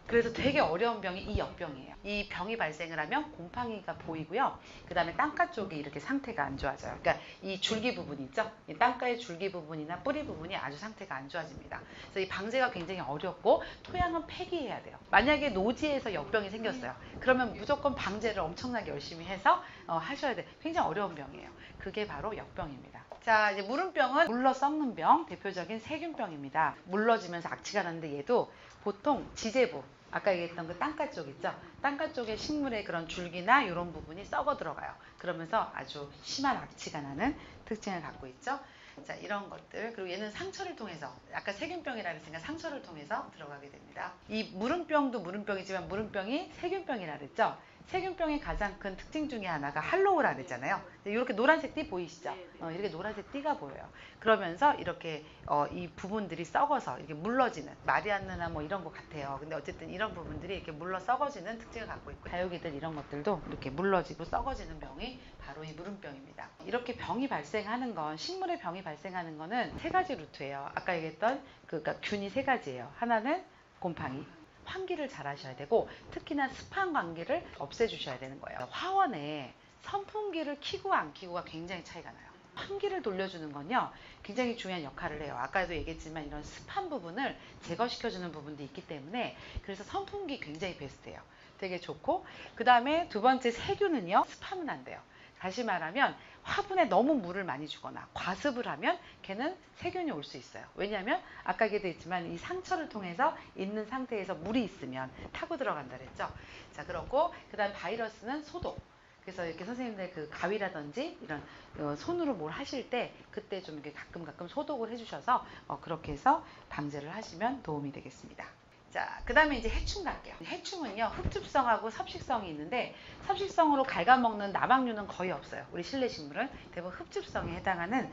그래서 되게 어려운 병이 이 역병이에요. 이 병이 발생을 하면 곰팡이가 보이고요. 그 다음에 땅가 쪽이 이렇게 상태가 안 좋아져요. 그러니까 이 줄기 부분 있죠? 이 땅가의 줄기 부분이나 뿌리 부분이 아주 상태가 안 좋아집니다. 그래서 이 방제가 굉장히 어렵고 토양은 폐기해야 돼요. 만약에 노지에서 역병이 생겼어요. 그러면 무조건 방제를 엄청나게 열심히 해서 하셔야 돼요. 굉장히 어려운 병이에요. 그게 바로 역병입니다. 자, 이제 물음병은 물러 썩는 병, 대표적인 세균병입니다. 물러지면서 악취가 나는데 얘도 보통 지제부, 아까 얘기했던 그 땅가 쪽 있죠? 땅가 쪽에 식물의 그런 줄기나 이런 부분이 썩어 들어가요. 그러면서 아주 심한 악취가 나는 특징을 갖고 있죠. 자, 이런 것들. 그리고 얘는 상처를 통해서, 아까 세균병이라 그랬으니까 상처를 통해서 들어가게 됩니다. 이 물음병도 물음병이지만 물음병이 세균병이라 그랬죠? 세균병의 가장 큰 특징 중에 하나가 할로우라 그랬잖아요. 이렇게 노란색 띠 보이시죠? 이렇게 노란색 띠가 보여요. 그러면서 이렇게 이 부분들이 썩어서 이렇게 물러지는, 마리안느나 뭐 이런 것 같아요. 근데 어쨌든 이런 부분들이 이렇게 물러 썩어지는 특징을 갖고 있고, 다육이들 이런 것들도 이렇게 물러지고 썩어지는 병이 바로 이 물음병입니다. 이렇게 병이 발생하는 건, 식물의 병이 발생하는 거는 세 가지 루트예요. 아까 얘기했던 그러니까 균이 세 가지예요. 하나는 곰팡이. 환기를 잘 하셔야 되고 특히나 습한 환기를 없애주셔야 되는 거예요. 화원에 선풍기를 켜고 안 켜고가 굉장히 차이가 나요. 환기를 돌려주는 건요 굉장히 중요한 역할을 해요. 아까도 얘기했지만 이런 습한 부분을 제거시켜주는 부분도 있기 때문에 그래서 선풍기 굉장히 베스트예요. 되게 좋고 그 다음에 두 번째 세균은요 습하면 안 돼요. 다시 말하면 화분에 너무 물을 많이 주거나 과습을 하면 걔는 세균이 올 수 있어요. 왜냐하면 아까 얘기도 했지만 이 상처를 통해서 있는 상태에서 물이 있으면 타고 들어간다 그랬죠. 자, 그렇고 그 다음 바이러스는 소독. 그래서 이렇게 선생님들 그 가위라든지 이런 손으로 뭘 하실 때 그때 좀 이렇게 가끔 소독을 해주셔서 그렇게 해서 방제를 하시면 도움이 되겠습니다. 자, 그 다음에 이제 해충 갈게요. 해충은요, 흡집성하고 섭식성이 있는데, 섭식성으로 갉아먹는 나방류는 거의 없어요. 우리 실내 식물은 대부분 흡집성에 해당하는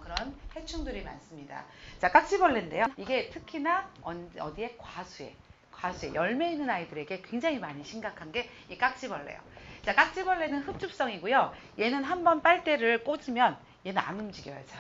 그런 해충들이 많습니다. 자, 깍지벌레인데요. 이게 특히나 어디에? 과수에 열매 있는 아이들에게 굉장히 많이 심각한 게 이 깍지벌레예요. 자, 깍지벌레는 흡집성이고요. 얘는 한번 빨대를 꽂으면 얘는 안 움직여요. 자.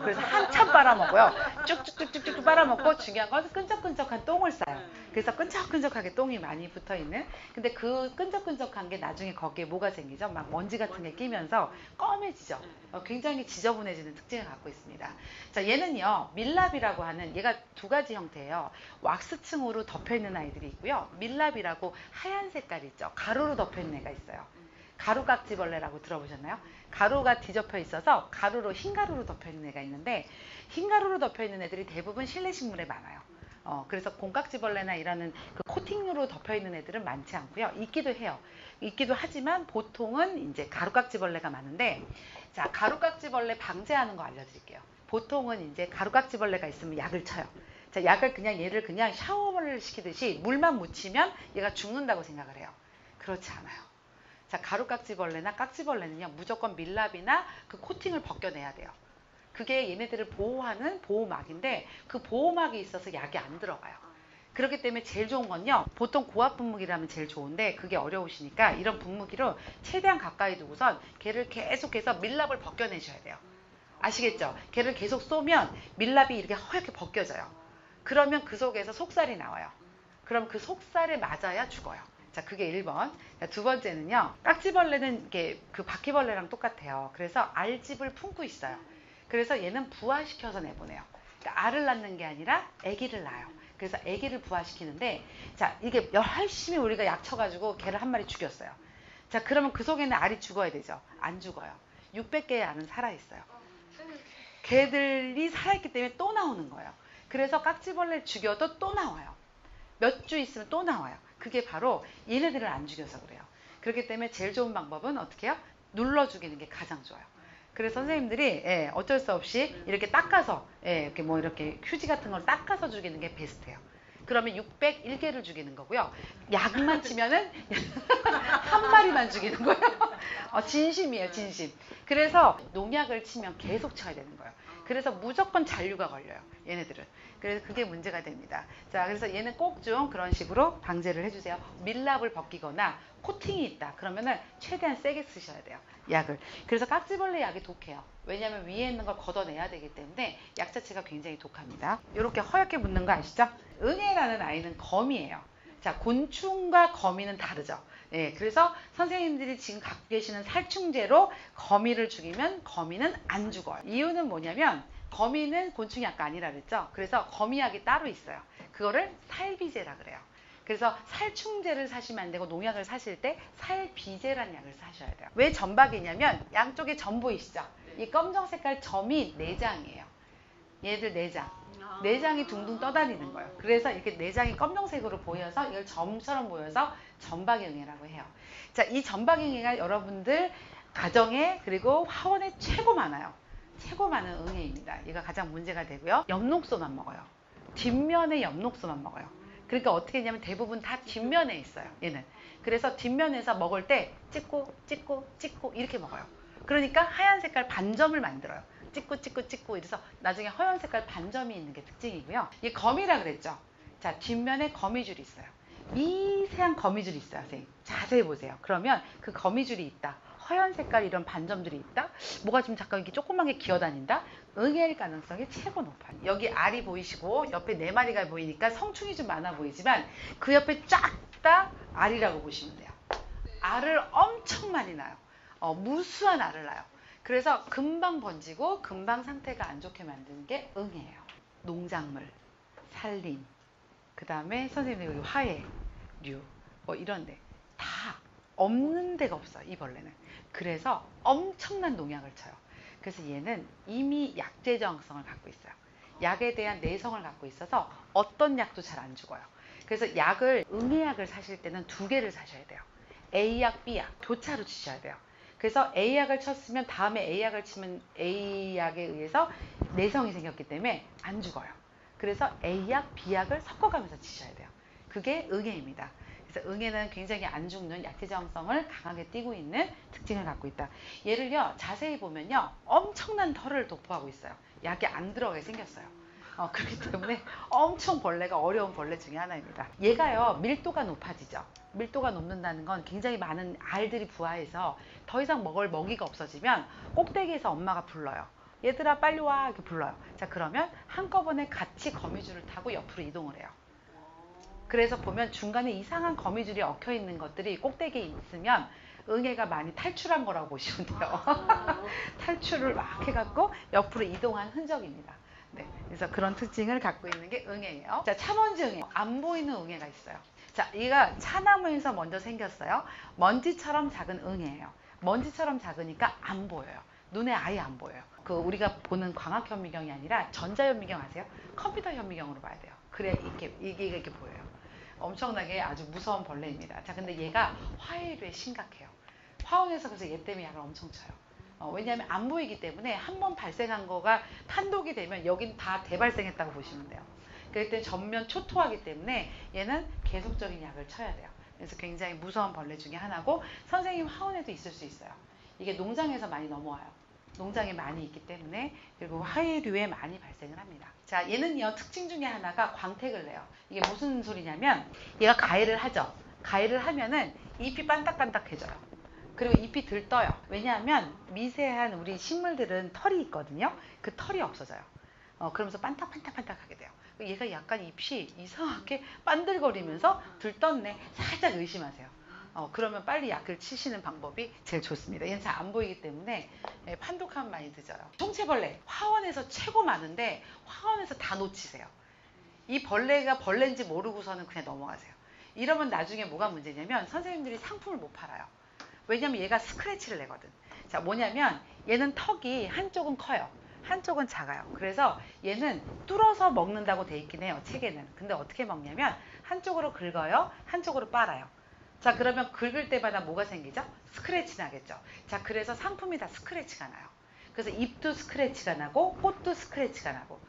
그래서 한참 빨아먹고요. 쭉쭉쭉쭉쭉 빨아먹고 중요한 건 끈적끈적한 똥을 싸요. 그래서 끈적끈적하게 똥이 많이 붙어있는. 근데 그 끈적끈적한 게 나중에 거기에 뭐가 생기죠? 막 먼지 같은 게 끼면서 검해지죠. 굉장히 지저분해지는 특징을 갖고 있습니다. 자, 얘는요, 밀랍이라고 하는, 얘가 두 가지 형태예요. 왁스층으로 덮여있는 아이들이 있고요. 밀랍이라고 하얀 색깔 있죠. 가루로 덮여있는 애가 있어요. 가루깍지벌레라고 들어보셨나요? 가루가 뒤덮여 있어서 가루로, 흰 가루로 덮여 있는 애가 있는데, 흰 가루로 덮여 있는 애들이 대부분 실내 식물에 많아요. 그래서 곰깍지벌레나 이런 그 코팅으로 덮여 있는 애들은 많지 않고요. 있기도 해요. 있기도 하지만 보통은 이제 가루깍지벌레가 많은데, 자, 가루깍지벌레 방제하는 거 알려드릴게요. 보통은 이제 가루깍지벌레가 있으면 약을 쳐요. 자, 약을 얘를 그냥 샤워를 시키듯이 물만 묻히면 얘가 죽는다고 생각을 해요. 그렇지 않아요. 자, 가루깍지벌레나 깍지벌레는요, 무조건 밀랍이나 그 코팅을 벗겨내야 돼요. 그게 얘네들을 보호하는 보호막인데, 그 보호막이 있어서 약이 안 들어가요. 그렇기 때문에 제일 좋은 건요, 보통 고압 분무기라면 제일 좋은데 그게 어려우시니까 이런 분무기로 최대한 가까이 두고선 걔를 계속해서 밀랍을 벗겨내셔야 돼요. 아시겠죠? 걔를 계속 쏘면 밀랍이 이렇게 허옇게 벗겨져요. 그러면 그 속에서 속살이 나와요. 그럼 그 속살에 맞아야 죽어요. 자, 그게 1번. 자, 두 번째는요, 깍지벌레는 이게 그 바퀴벌레랑 똑같아요. 그래서 알집을 품고 있어요. 그래서 얘는 부화시켜서 내보내요. 그러니까 알을 낳는 게 아니라 아기를 낳아요. 그래서 아기를 부화시키는데, 자, 이게 열심히 우리가 약 쳐가지고 걔를 한 마리 죽였어요. 자, 그러면 그 속에는 알이 죽어야 되죠. 안 죽어요. 600개의 알은 살아있어요. 걔들이 살아있기 때문에 또 나오는 거예요. 그래서 깍지벌레를 죽여도 또 나와요. 몇 주 있으면 또 나와요. 그게 바로 얘네들을 안 죽여서 그래요. 그렇기 때문에 제일 좋은 방법은 어떻게 해요? 눌러 죽이는 게 가장 좋아요. 그래서 선생님들이 어쩔 수 없이 이렇게 닦아서 이렇게 뭐 이렇게 휴지 같은 걸 닦아서 죽이는 게 베스트예요. 그러면 601개를 죽이는 거고요. 약만 치면은 한 마리만 죽이는 거예요. 진심이에요, 진심. 그래서 농약을 치면 계속 쳐야 되는 거예요. 그래서 무조건 잔류가 걸려요, 얘네들은. 그래서 그게 문제가 됩니다. 자, 그래서 얘는 꼭 좀 그런 식으로 방제를 해주세요. 밀랍을 벗기거나 코팅이 있다. 그러면은 최대한 세게 쓰셔야 돼요, 약을. 그래서 깍지벌레 약이 독해요. 왜냐하면 위에 있는 걸 걷어내야 되기 때문에 약 자체가 굉장히 독합니다. 이렇게 허옇게 묻는 거 아시죠? 응애라는 아이는 거미예요. 자, 곤충과 거미는 다르죠. 그래서 선생님들이 지금 갖고 계시는 살충제로 거미를 죽이면 거미는 안 죽어요. 이유는 뭐냐면, 거미는 곤충이 아까 아니라 그랬죠. 그래서 거미약이 따로 있어요. 그거를 살비제라 그래요. 그래서 살충제를 사시면 안 되고, 농약을 사실 때 살비제라는 약을 사셔야 돼요. 왜 점박이냐면, 양쪽에 점 보이시죠? 이 검정 색깔 점이 내장이에요. 얘들 내장. 내장이 둥둥 떠다니는 거예요. 그래서 이렇게 내장이 검정색으로 보여서 이걸 점처럼 보여서 점박이응애라고 해요. 자, 이 점박이응애가 여러분들 가정에 그리고 화원에 최고 많아요. 최고 많은 응애입니다. 얘가 가장 문제가 되고요. 엽록소만 먹어요. 뒷면에 엽록소만 먹어요. 그러니까 어떻게 했냐면 대부분 다 뒷면에 있어요, 얘는. 그래서 뒷면에서 먹을 때 찍고 찍고 찍고 이렇게 먹어요. 그러니까 하얀 색깔 반점을 만들어요. 찍고 찍고 찍고 이래서 나중에 허연 색깔 반점이 있는 게 특징이고요. 이게 거미라 그랬죠. 자, 뒷면에 거미줄이 있어요. 미세한 거미줄이 있어요, 선생님. 자세히 보세요. 그러면 그 거미줄이 있다. 허연 색깔 이런 반점들이 있다. 뭐가 좀 잠깐 이렇게 조그만 게 기어다닌다. 응애일 가능성이 최고 높아요. 여기 알이 보이시고 옆에 4마리가 보이니까 성충이 좀 많아 보이지만 그 옆에 쫙 다 알이라고 보시면 돼요. 알을 엄청 많이 낳아요. 무수한 알을 낳아요. 그래서 금방 번지고 금방 상태가 안 좋게 만드는 게 응애예요. 농작물, 산림, 그 다음에 선생님들 여기 화해류 뭐 이런데 다 없는 데가 없어요, 이 벌레는. 그래서 엄청난 농약을 쳐요. 그래서 얘는 이미 약제 저항성을 갖고 있어요. 약에 대한 내성을 갖고 있어서 어떤 약도 잘 안 죽어요. 그래서 약을, 응애약을 사실 때는 2개를 사셔야 돼요. A약, B약 교차로 치셔야 돼요. 그래서 A약을 쳤으면 다음에 A약을 치면 A약에 의해서 내성이 생겼기 때문에 안 죽어요. 그래서 A약, B약을 섞어가면서 치셔야 돼요. 그게 응애입니다. 그래서 응애는 굉장히 안 죽는 약재 저항성을 강하게 띠고 있는 특징을 갖고 있다. 얘를요 자세히 보면요 엄청난 털을 도포하고 있어요. 약이 안 들어가게 생겼어요. 그렇기 때문에 엄청 벌레가 어려운 벌레 중에 하나입니다. 얘가요 밀도가 높아지죠. 밀도가 높는다는 건 굉장히 많은 알들이 부화해서 더 이상 먹을 먹이가 없어지면 꼭대기에서 엄마가 불러요. 얘들아 빨리 와 이렇게 불러요. 자 그러면 한꺼번에 같이 거미줄을 타고 옆으로 이동을 해요. 그래서 보면 중간에 이상한 거미줄이 얽혀 있는 것들이 꼭대기에 있으면 응애가 많이 탈출한 거라고 보시면 돼요. 탈출을 막 해갖고 옆으로 이동한 흔적입니다. 네, 그래서 그런 특징을 갖고 있는 게 응애예요. 자, 차먼지 응애. 안 보이는 응애가 있어요. 자, 얘가 차나무에서 먼저 생겼어요. 먼지처럼 작은 응애예요. 먼지처럼 작으니까 안 보여요. 눈에 아예 안 보여요. 그 우리가 보는 광학 현미경이 아니라 전자 현미경 아세요? 컴퓨터 현미경으로 봐야 돼요. 그래 이게 이렇게 보여요. 엄청나게 아주 무서운 벌레입니다. 자, 근데 얘가 화해류에 심각해요. 화원에서 그래서 얘 때문에 약을 엄청 쳐요. 왜냐하면 안 보이기 때문에 한 번 발생한 거가 판독이 되면 여긴 다 대발생했다고 보시면 돼요. 그럴 때 전면 초토하기 때문에 얘는 계속적인 약을 쳐야 돼요. 그래서 굉장히 무서운 벌레 중에 하나고 선생님 화원에도 있을 수 있어요. 이게 농장에서 많이 넘어와요. 농장에 많이 있기 때문에 그리고 화해류에 많이 발생을 합니다. 자, 얘는요 특징 중에 하나가 광택을 내요. 이게 무슨 소리냐면 얘가 가해를 하죠. 가해를 하면은 잎이 반딱반딱해져요. 그리고 잎이 들떠요. 왜냐하면 미세한 우리 식물들은 털이 있거든요. 그 털이 없어져요. 그러면서 반딱반딱반딱하게 돼요. 얘가 약간 잎이 이상하게 반들거리면서 들떴네. 살짝 의심하세요. 그러면 빨리 약을 치시는 방법이 제일 좋습니다. 얘는 잘 안 보이기 때문에 판독하면 많이 늦어요. 총체벌레 화원에서 최고 많은데 화원에서 다 놓치세요. 이 벌레가 벌레인지 모르고서는 그냥 넘어가세요. 이러면 나중에 뭐가 문제냐면 선생님들이 상품을 못 팔아요. 왜냐면 얘가 스크래치를 내거든. 자, 뭐냐면 얘는 턱이 한쪽은 커요. 한쪽은 작아요. 그래서 얘는 뚫어서 먹는다고 돼 있긴 해요. 책에는. 근데 어떻게 먹냐면 한쪽으로 긁어요. 한쪽으로 빨아요. 자, 그러면 긁을 때마다 뭐가 생기죠? 스크래치 나겠죠. 자, 그래서 상품이 다 스크래치가 나요. 그래서 잎도 스크래치가 나고 꽃도 스크래치가 나고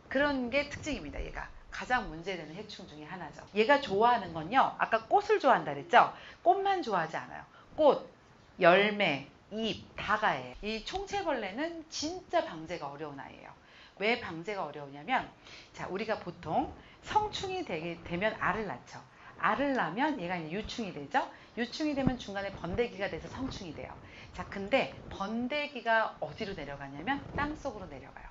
그런 게 특징입니다. 얘가 가장 문제되는 해충 중에 하나죠. 얘가 좋아하는 건요. 아까 꽃을 좋아한다 그랬죠? 꽃만 좋아하지 않아요. 꽃, 열매, 잎 다 가해요. 이 총체벌레는 진짜 방제가 어려운 아이예요. 왜 방제가 어려우냐면 자, 우리가 보통 성충이 되면 알을 낳죠. 알을 낳으면 얘가 이제 유충이 되죠. 유충이 되면 중간에 번데기가 돼서 성충이 돼요. 자, 근데 번데기가 어디로 내려가냐면 땅속으로 내려가요.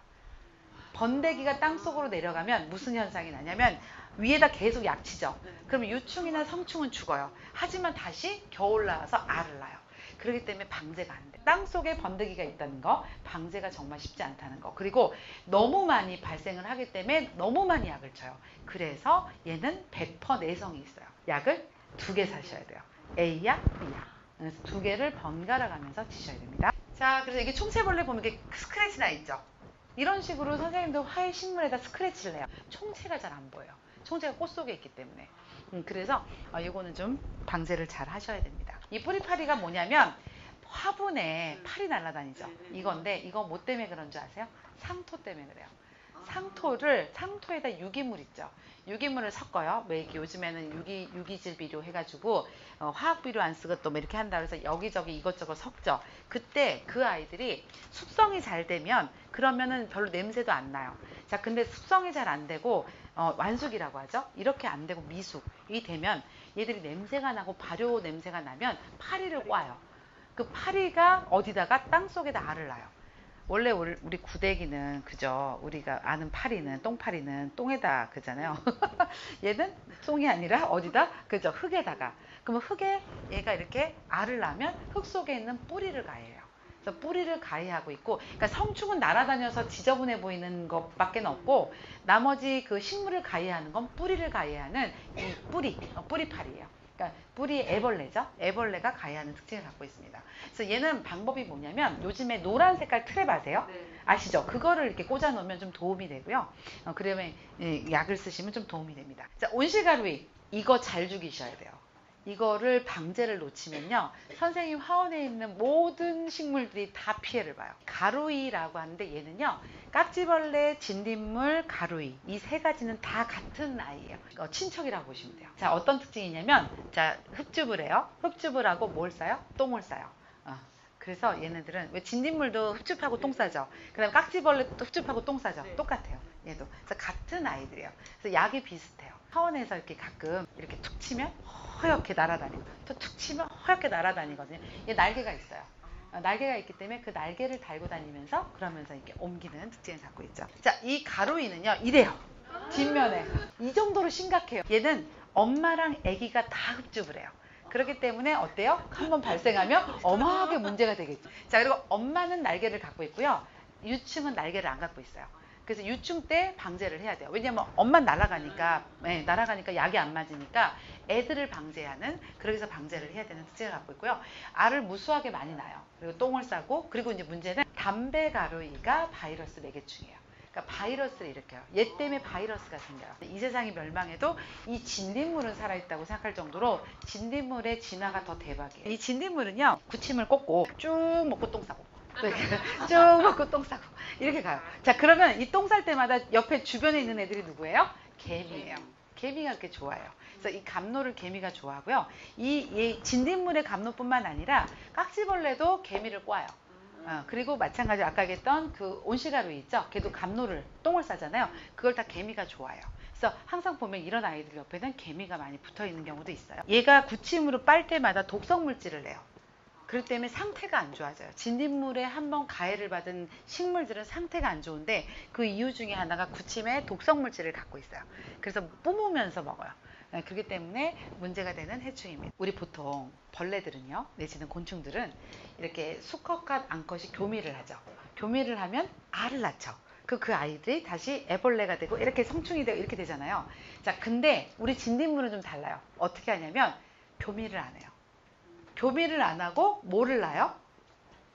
번데기가 땅속으로 내려가면 무슨 현상이 나냐면 위에다 계속 약치죠. 그러면 유충이나 성충은 죽어요. 하지만 다시 겨울 나와서 알을 낳아요. 그렇기 때문에 방제가 안 돼. 땅속에 번데기가 있다는 거, 방제가 정말 쉽지 않다는 거. 그리고 너무 많이 발생을 하기 때문에 너무 많이 약을 쳐요. 그래서 얘는 100% 내성이 있어요. 약을 2개 사셔야 돼요. A약, B약. 그래서 2개를 번갈아 가면서 치셔야 됩니다. 자, 그래서 이게 총체벌레 보면 이렇게 스크래치 나 있죠. 이런 식으로 선생님도 화해 식물에다 스크래치를 내요. 총체가 잘 안 보여요. 총체가 꽃 속에 있기 때문에. 그래서 이거는 좀 방제를 잘 하셔야 됩니다. 이 뿌리파리가 뭐냐면 화분에 팔이 날아다니죠. 이건데 이거 뭐 때문에 그런 줄 아세요? 상토 때문에 그래요. 상토에다 유기물 있죠. 유기물을 섞어요. 왜 이렇게 요즘에는 유기질 비료 해가지고 화학 비료 안 쓰고 또 뭐 이렇게 한다 그래서 여기저기 이것저것 섞죠. 그때 그 아이들이 숙성이 잘 되면 그러면은 별로 냄새도 안 나요. 자, 근데 숙성이 잘 안 되고 완숙이라고 하죠. 이렇게 안 되고 미숙이 되면 얘들이 냄새가 나고 발효 냄새가 나면 파리를 꽈요. 그 파리가 어디다가 땅 속에다 알을 낳아요. 원래 우리 구데기는 그죠. 우리가 아는 파리는 똥파리는 똥에다 그잖아요. 얘는 똥이 아니라 어디다 그죠. 흙에다가. 그러면 흙에 얘가 이렇게 알을 낳으면 흙 속에 있는 뿌리를 가해요. 그래서 뿌리를 가해하고 있고, 그러니까 성충은 날아다녀서 지저분해 보이는 것밖에 없고, 나머지 그 식물을 가해하는 건 뿌리를 가해하는 이 뿌리파리예요. 그러니까 뿌리 애벌레죠. 애벌레가 가해하는 특징을 갖고 있습니다. 그래서 얘는 방법이 뭐냐면 요즘에 노란 색깔 트랩 아세요? 네. 아시죠? 그거를 이렇게 꽂아 놓으면 좀 도움이 되고요. 그러면 약을 쓰시면 좀 도움이 됩니다. 자, 온실가루이 이거 잘 죽이셔야 돼요. 이거를 방제를 놓치면요, 선생님 화원에 있는 모든 식물들이 다 피해를 봐요. 가루이라고 하는데 얘는요, 깍지벌레, 진딧물, 가루이 이 세 가지는 다 같은 아이예요. 친척이라고 보시면 돼요. 자, 어떤 특징이냐면, 자, 흡줍을 해요. 흡줍을 하고 뭘 싸요? 똥을 싸요. 그래서 얘네들은 왜 진딧물도 흡줍하고 똥 싸죠. 그다음 깍지벌레도 흡줍하고 똥 싸죠. 똑같아요. 얘도. 그래서 같은 아이들이에요. 그래서 약이 비슷해요. 하원에서 이렇게 가끔 이렇게 툭 치면 허옇게 날아다니고 또 툭 치면 허옇게 날아다니거든요. 얘 날개가 있어요. 날개가 있기 때문에 그 날개를 달고 다니면서 그러면서 이렇게 옮기는 특징을 갖고 있죠. 자, 이 가루이는요, 이래요. 뒷면에. 이 정도로 심각해요. 얘는 엄마랑 아기가 다 흡줍을 해요. 그렇기 때문에 어때요? 한번 발생하면 어마하게 문제가 되겠죠. 자, 그리고 엄마는 날개를 갖고 있고요. 유충은 날개를 안 갖고 있어요. 그래서 유충 때 방제를 해야 돼요. 왜냐면 엄마는 날아가니까, 날아가니까 약이 안 맞으니까 애들을 방제하는, 그래서 방제를 해야 되는 특징을 갖고 있고요. 알을 무수하게 많이 낳아요. 그리고 똥을 싸고, 그리고 이제 문제는 담배 가루이가 바이러스 매개충이에요. 그러니까 바이러스를 일으켜요. 얘 때문에 바이러스가 생겨요. 이 세상이 멸망해도 이 진딧물은 살아있다고 생각할 정도로 진딧물의 진화가 더 대박이에요. 이 진딧물은요, 구침을 꽂고 쭉 먹고 똥 싸고 쭉 먹고 똥 싸고 이렇게 가요. 자, 그러면 이 똥 쌀 때마다 옆에 주변에 있는 애들이 누구예요? 개미예요. 개미가 그렇게 좋아해요. 그래서 이 감로를 개미가 좋아하고요. 이 진딧물의 감로뿐만 아니라 깍지벌레도 개미를 꽈요. 그리고 마찬가지로 아까 얘기했던 그 온실가루 있죠? 걔도 감로를, 똥을 싸잖아요. 그걸 다 개미가 좋아해요. 그래서 항상 보면 이런 아이들 옆에는 개미가 많이 붙어 있는 경우도 있어요. 얘가 구침으로 빨 때마다 독성 물질을 내요. 그렇기 때문에 상태가 안 좋아져요. 진딧물에 한번 가해를 받은 식물들은 상태가 안 좋은데 그 이유 중에 하나가 구침에 독성 물질을 갖고 있어요. 그래서 뿜으면서 먹어요. 그렇기 때문에 문제가 되는 해충입니다. 우리 보통 벌레들은요, 내지는 곤충들은 이렇게 수컷과 암컷이 교미를 하죠. 교미를 하면 알을 낳죠. 그 아이들이 다시 애벌레가 되고 이렇게 성충이 되고 이렇게 되잖아요. 자, 근데 우리 진딧물은 좀 달라요. 어떻게 하냐면 교미를 안 해요. 교미를 안 하고 뭐를 낳아요?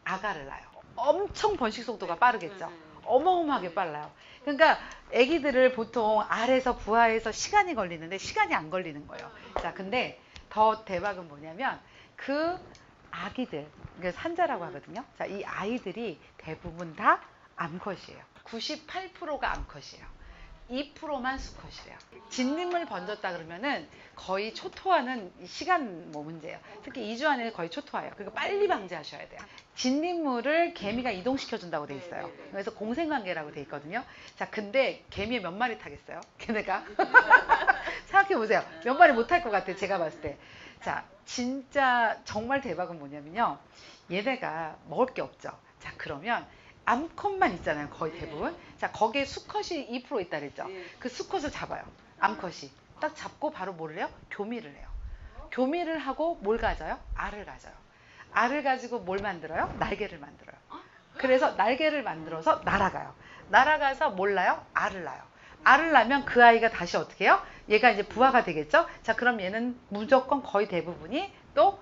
아가를 낳아요. 엄청 번식 속도가 빠르겠죠. 어마어마하게 빨라요. 그러니까 아기들을 보통 알에서 부화해서 시간이 걸리는데 시간이 안 걸리는 거예요. 자, 근데 더 대박은 뭐냐면 그 아기들, 그러니까 산자라고 하거든요. 자, 이 아이들이 대부분 다 암컷이에요. 98%가 암컷이에요. 2%만 수컷이래요. 진딧물 번졌다 그러면은 거의 초토화는 시간 문제예요. 특히 2주 안에 거의 초토화예요. 그러니까 빨리 방제하셔야 돼요. 진딧물을 개미가 이동시켜준다고 돼 있어요. 그래서 공생관계라고 돼 있거든요. 자, 근데 개미에 몇 마리 타겠어요? 걔네가? 생각해보세요. 몇 마리 못 탈 것 같아요. 제가 봤을 때. 자, 진짜 정말 대박은 뭐냐면요. 얘네가 먹을 게 없죠. 자, 그러면 암컷만 있잖아요. 거의 대부분. 자, 거기에 수컷이 2% 있다 그랬죠. 그 수컷을 잡아요. 암컷이. 딱 잡고 바로 뭐를 해요? 교미를 해요. 교미를 하고 뭘 가져요? 알을 가져요. 알을 가지고 뭘 만들어요? 날개를 만들어요. 그래서 날개를 만들어서 날아가요. 날아가서 뭘 낳아요? 알을 낳아요. 알을 낳으면 그 아이가 다시 어떻게 해요? 얘가 이제 부화가 되겠죠? 자, 그럼 얘는 무조건 거의 대부분이 또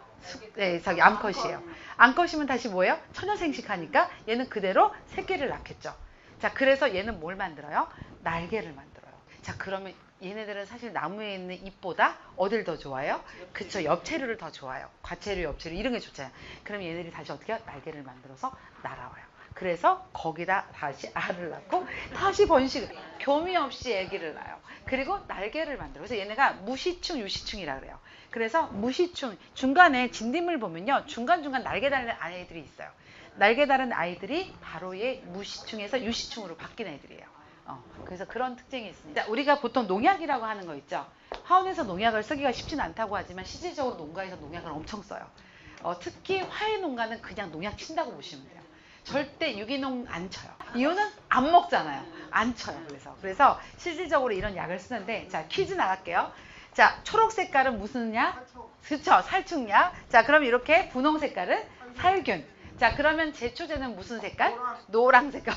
암컷이에요. 암컷이면 다시 뭐예요? 천연생식하니까 얘는 그대로 새끼를 낳겠죠. 자, 그래서 얘는 뭘 만들어요? 날개를 만들어요. 자, 그러면 얘네들은 사실 나무에 있는 잎보다 어딜 더 좋아해요? 그쵸, 엽채류를 더 좋아해요. 과채류, 엽채류 이런 게 좋잖아요. 그럼 얘네들이 다시 어떻게 해요? 날개를 만들어서 날아와요. 그래서 거기다 다시 알을 낳고 다시 번식을, 교미 없이 아기를 낳아요. 그리고 날개를 만들어요. 그래서 얘네가 무시충, 유시충이라 그래요. 그래서 무시충, 중간에 진딧물 보면요, 중간중간 날개 달린 아이들이 있어요. 날개 달은 아이들이 바로 얘 무시충에서 유시충으로 바뀐 애들이에요. 그래서 그런 특징이 있습니다. 우리가 보통 농약이라고 하는 거 있죠. 화원에서 농약을 쓰기가 쉽지는 않다고 하지만 실질적으로 농가에서 농약을 엄청 써요. 특히 화훼 농가는 그냥 농약 친다고 보시면 돼요. 절대 유기농 안 쳐요. 이유는 안 먹잖아요. 안 쳐요. 그래서 실질적으로 이런 약을 쓰는데, 자, 퀴즈 나갈게요. 자, 초록 색깔은 무슨 약? 그쵸, 살충약. 자, 그럼 이렇게 분홍 색깔은 살균. 자, 그러면 제초제는 무슨 색깔? 노랑 색깔.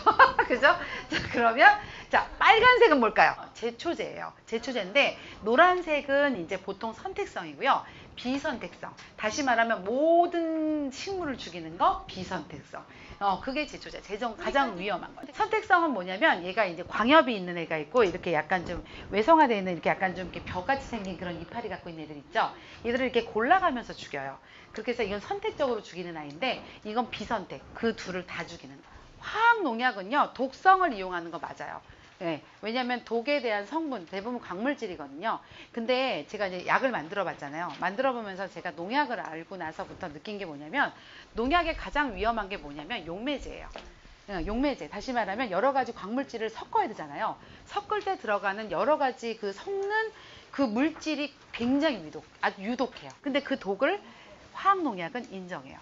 그죠? 자, 그러면, 자, 빨간색은 뭘까요? 제초제예요. 제초제인데, 노란색은 이제 보통 선택성이고요. 비선택성. 다시 말하면 모든 식물을 죽이는 거 비선택성. 그게 제초제, 가장 위험한 거예요. 선택성은 뭐냐면 얘가 이제 광엽이 있는 애가 있고 이렇게 약간 좀 외성화되어 있는 이렇게 약간 좀 이렇게 벽같이 생긴 그런 이파리 갖고 있는 애들 있죠. 얘들을 이렇게 골라가면서 죽여요. 그렇게 해서 이건 선택적으로 죽이는 아이인데 이건 비선택. 그 둘을 다 죽이는 거. 화학 농약은요 독성을 이용하는 거 맞아요. 네, 왜냐하면 독에 대한 성분 대부분 광물질이거든요. 근데 제가 이제 약을 만들어 봤잖아요. 만들어 보면서 제가 농약을 알고 나서부터 느낀 게 뭐냐면 농약의 가장 위험한 게 뭐냐면 용매제예요. 용매제, 다시 말하면 여러 가지 광물질을 섞어야 되잖아요. 섞을 때 들어가는 여러 가지 그 섞는 그 물질이 굉장히 아주 유독해요. 근데 그 독을 화학 농약은 인정해요.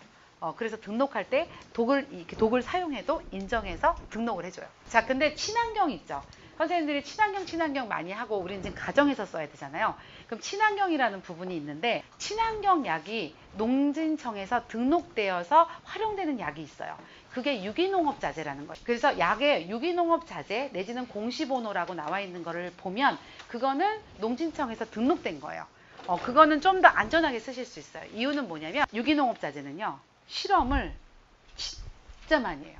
그래서 등록할 때 독을 사용해도 인정해서 등록을 해줘요. 자, 근데 친환경 있죠. 선생님들이 친환경 많이 하고 우리는 지금 가정에서 써야 되잖아요. 그럼 친환경이라는 부분이 있는데 친환경 약이 농진청에서 등록되어서 활용되는 약이 있어요. 그게 유기농업자재라는 거예요. 그래서 약에 유기농업자재 내지는 공시번호라고 나와 있는 거를 보면 그거는 농진청에서 등록된 거예요. 그거는 좀 더 안전하게 쓰실 수 있어요. 이유는 뭐냐면 유기농업자재는요. 실험을 진짜 많이 해요.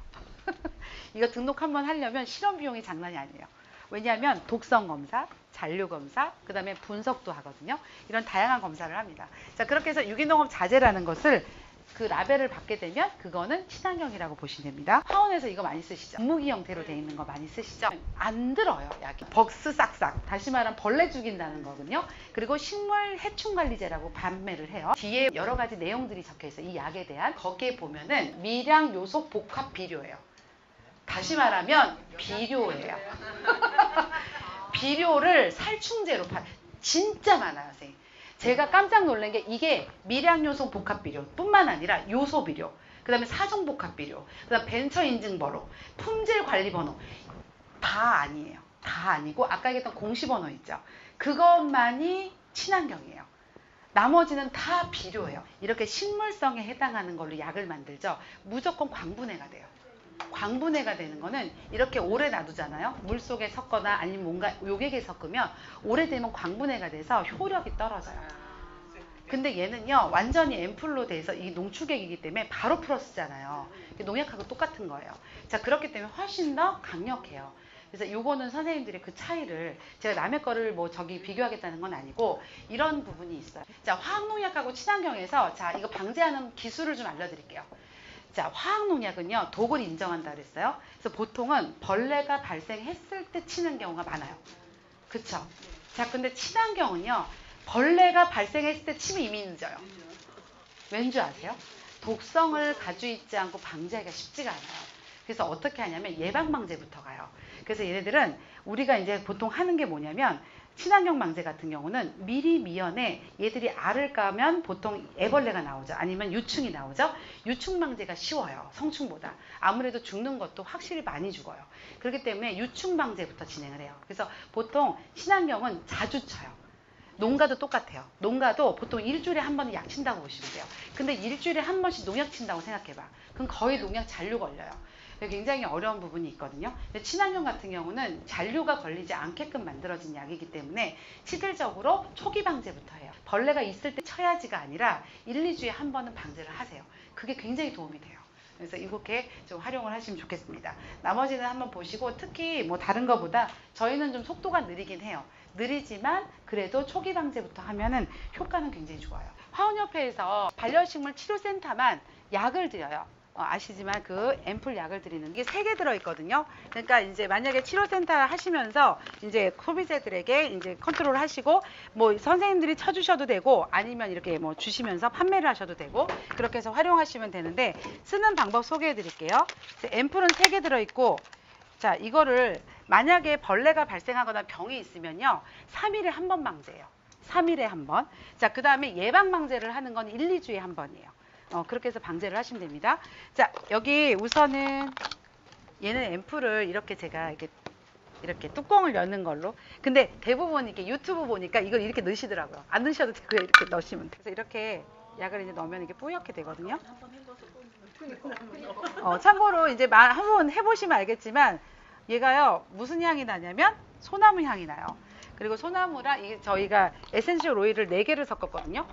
이거 등록 한번 하려면 실험 비용이 장난이 아니에요. 왜냐하면 독성 검사, 잔류 검사, 그 다음에 분석도 하거든요. 이런 다양한 검사를 합니다. 자, 그렇게 해서 유기농업 자재라는 것을 그 라벨을 받게 되면 그거는 친환경이라고 보시면 됩니다. 화원에서 이거 많이 쓰시죠? 분무기 형태로 되어 있는 거 많이 쓰시죠? 안 들어요, 약이. 벅스 싹싹. 다시 말하면 벌레 죽인다는 거거든요. 그리고 식물 해충관리제라고 판매를 해요. 뒤에 여러 가지 내용들이 적혀 있어요. 이 약에 대한. 거기에 보면은 미량 요소 복합 비료예요. 다시 말하면 비료예요. 비료를 살충제로 진짜 많아요, 선생님. 제가 깜짝 놀란 게 이게 미량요소 복합비료 뿐만 아니라 요소비료, 그 다음에 사종복합비료, 그 다음 벤처인증번호, 품질관리번호 다 아니에요. 다 아니고 아까 얘기했던 공시번호 있죠. 그것만이 친환경이에요. 나머지는 다 비료예요. 이렇게 식물성에 해당하는 걸로 약을 만들죠. 무조건 광분해가 돼요. 광분해가 되는 거는 이렇게 오래 놔두잖아요. 물속에 섞거나 아니면 뭔가 요객에 섞으면 오래되면 광분해가 돼서 효력이 떨어져요. 근데 얘는요 완전히 앰플로 돼서 이 농축액이기 때문에 바로 풀어 쓰잖아요. 농약하고 똑같은 거예요. 자, 그렇기 때문에 훨씬 더 강력해요. 그래서 요거는 선생님들이 그 차이를 제가 남의 거를 뭐 저기 비교하겠다는 건 아니고 이런 부분이 있어요. 자, 화학농약하고 친환경에서 자 이거 방제하는 기술을 좀 알려드릴게요. 자, 화학농약은요 독을 인정한다 그랬어요. 그래서 보통은 벌레가 발생했을 때 치는 경우가 많아요. 그쵸? 자, 근데 친환경은요 벌레가 발생했을 때 치면 이미 늦어요. 왠지 아세요? 독성을 가지고 있지 않고 방제하기가 쉽지가 않아요. 그래서 어떻게 하냐면 예방방제부터 가요. 그래서 얘네들은 우리가 이제 보통 하는 게 뭐냐면 친환경 방제 같은 경우는 미리 미연에 얘들이 알을 까면 보통 애벌레가 나오죠. 아니면 유충이 나오죠. 유충 방제가 쉬워요. 성충보다. 아무래도 죽는 것도 확실히 많이 죽어요. 그렇기 때문에 유충 방제부터 진행을 해요. 그래서 보통 친환경은 자주 쳐요. 농가도 똑같아요. 농가도 보통 일주일에 한 번은 약 친다고 보시면 돼요. 근데 일주일에 한 번씩 농약 친다고 생각해봐. 그럼 거의 농약 잔류 걸려요. 굉장히 어려운 부분이 있거든요. 근데 친환경 같은 경우는 잔류가 걸리지 않게끔 만들어진 약이기 때문에 실질적으로 초기 방제부터 해요. 벌레가 있을 때 쳐야지가 아니라 1, 2주에 한 번은 방제를 하세요. 그게 굉장히 도움이 돼요. 그래서 이렇게 좀 활용을 하시면 좋겠습니다. 나머지는 한번 보시고 특히 뭐 다른 거보다 저희는 좀 속도가 느리긴 해요. 느리지만 그래도 초기 방제부터 하면은 효과는 굉장히 좋아요. 화원협회에서 반려식물 치료센터만 약을 드려요. 아시지만 그 앰플 약을 드리는 게 3개 들어있거든요. 그러니까 이제 만약에 치료센터 하시면서 이제 소비자들에게 이제 컨트롤 하시고 뭐 선생님들이 쳐주셔도 되고 아니면 이렇게 뭐 주시면서 판매를 하셔도 되고 그렇게 해서 활용하시면 되는데 쓰는 방법 소개해 드릴게요. 앰플은 3개 들어있고 자, 이거를 만약에 벌레가 발생하거나 병이 있으면요 3일에 한 번 방제해요. 3일에 한 번. 자, 그 다음에 예방 방제를 하는 건 1, 2주에 한 번이에요. 그렇게 해서 방제를 하시면 됩니다. 자, 여기 우선은 얘는 앰플을 이렇게 제가 이렇게 뚜껑을 여는 걸로. 근데 대부분 이렇게 유튜브 보니까 이걸 이렇게 넣으시더라고요. 안 넣으셔도 되고 이렇게 넣으시면 돼요. 그래서 이렇게 약을 이제 넣으면 이게 뿌옇게 되거든요. 참고로 이제 한번 해보시면 알겠지만 얘가요 무슨 향이 나냐면 소나무 향이 나요. 그리고 소나무랑 이게 저희가 에센셜 오일을 4개를 섞었거든요.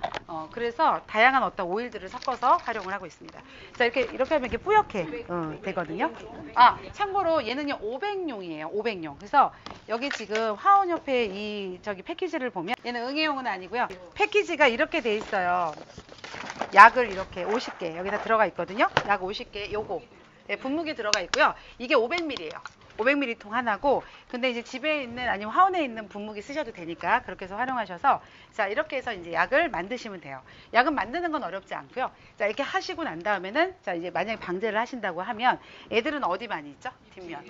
그래서 다양한 어떤 오일들을 섞어서 활용을 하고 있습니다. 자, 이렇게 하면 이렇게 뿌옇게 되거든요. 아, 참고로 얘는요 500용이에요. 500용. 그래서 여기 지금 화원 옆에 이 저기 패키지를 보면 얘는 응애용은 아니고요. 패키지가 이렇게 돼 있어요. 약을 이렇게 50개 여기다 들어가 있거든요. 약 50개 요거. 네, 분무기 들어가 있고요. 이게 500ml예요. 500ml 통 하나고, 근데 이제 집에 있는 아니면 화원에 있는 분무기 쓰셔도 되니까 그렇게 해서 활용하셔서, 자, 이렇게 해서 이제 약을 만드시면 돼요. 약은 만드는 건 어렵지 않고요. 자, 이렇게 하시고 난 다음에는, 자, 이제 만약에 방제를 하신다고 하면 애들은 어디 많이 있죠? 뒷면.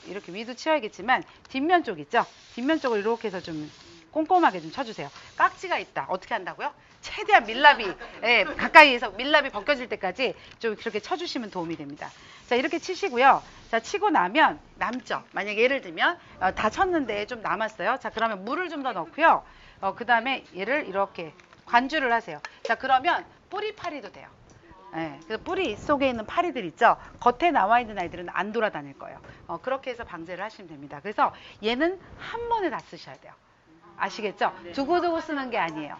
이렇게 위도 치워야겠지만 뒷면 쪽 있죠? 뒷면 쪽을 이렇게 해서 좀 꼼꼼하게 좀 쳐주세요. 깍지가 있다. 어떻게 한다고요? 최대한 밀랍이, 예, 가까이에서 밀랍이 벗겨질 때까지 좀 그렇게 쳐주시면 도움이 됩니다. 자, 이렇게 치시고요. 자, 치고 나면 남죠. 만약에 예를 들면 다 쳤는데 좀 남았어요. 자, 그러면 물을 좀 더 넣고요. 그 다음에 얘를 이렇게 관주를 하세요. 자, 그러면 뿌리 파리도 돼요. 예, 그래서 뿌리 속에 있는 파리들 있죠. 겉에 나와 있는 아이들은 안 돌아다닐 거예요. 그렇게 해서 방제를 하시면 됩니다. 그래서 얘는 한 번에 다 쓰셔야 돼요. 아시겠죠? 두고두고 쓰는 게 아니에요.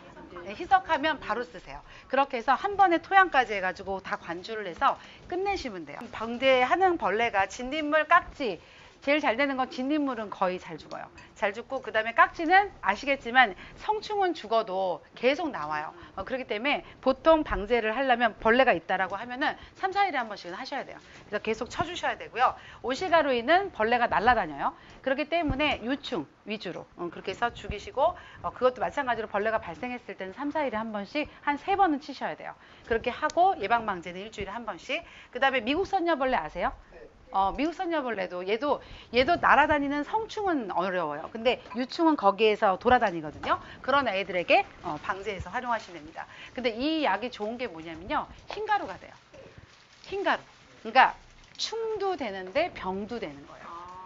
희석하면 바로 쓰세요. 그렇게 해서 한 번에 토양까지 해가지고 다 관주를 해서 끝내시면 돼요. 방제하는 벌레가 진딧물, 깍지, 제일 잘 되는 건 진딧물은 거의 잘 죽어요. 잘 죽고, 그 다음에 깍지는 아시겠지만 성충은 죽어도 계속 나와요. 그렇기 때문에 보통 방제를 하려면 벌레가 있다라고 하면은 3, 4일에 한 번씩은 하셔야 돼요. 그래서 계속 쳐주셔야 되고요. 오시가루인은 벌레가 날아다녀요. 그렇기 때문에 유충 위주로 그렇게 해서 죽이시고, 그것도 마찬가지로 벌레가 발생했을 때는 3, 4일에 한 번씩 한 3번은 치셔야 돼요. 그렇게 하고 예방방제는 일주일에 한 번씩. 그 다음에 미국 선녀벌레 아세요? 미국 선녀벌레도 얘도 날아다니는 성충은 어려워요. 근데 유충은 거기에서 돌아다니거든요. 그런 애들에게 방제해서 활용하시면 됩니다. 근데 이 약이 좋은 게 뭐냐면요, 흰가루가 돼요. 흰가루. 그러니까 충도 되는데 병도 되는 거예요.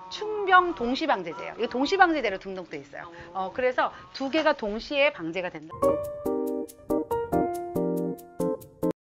충병 동시방제제예요. 이거 동시방제제로 등록돼 있어요. 그래서 두 개가 동시에 방제가 된다.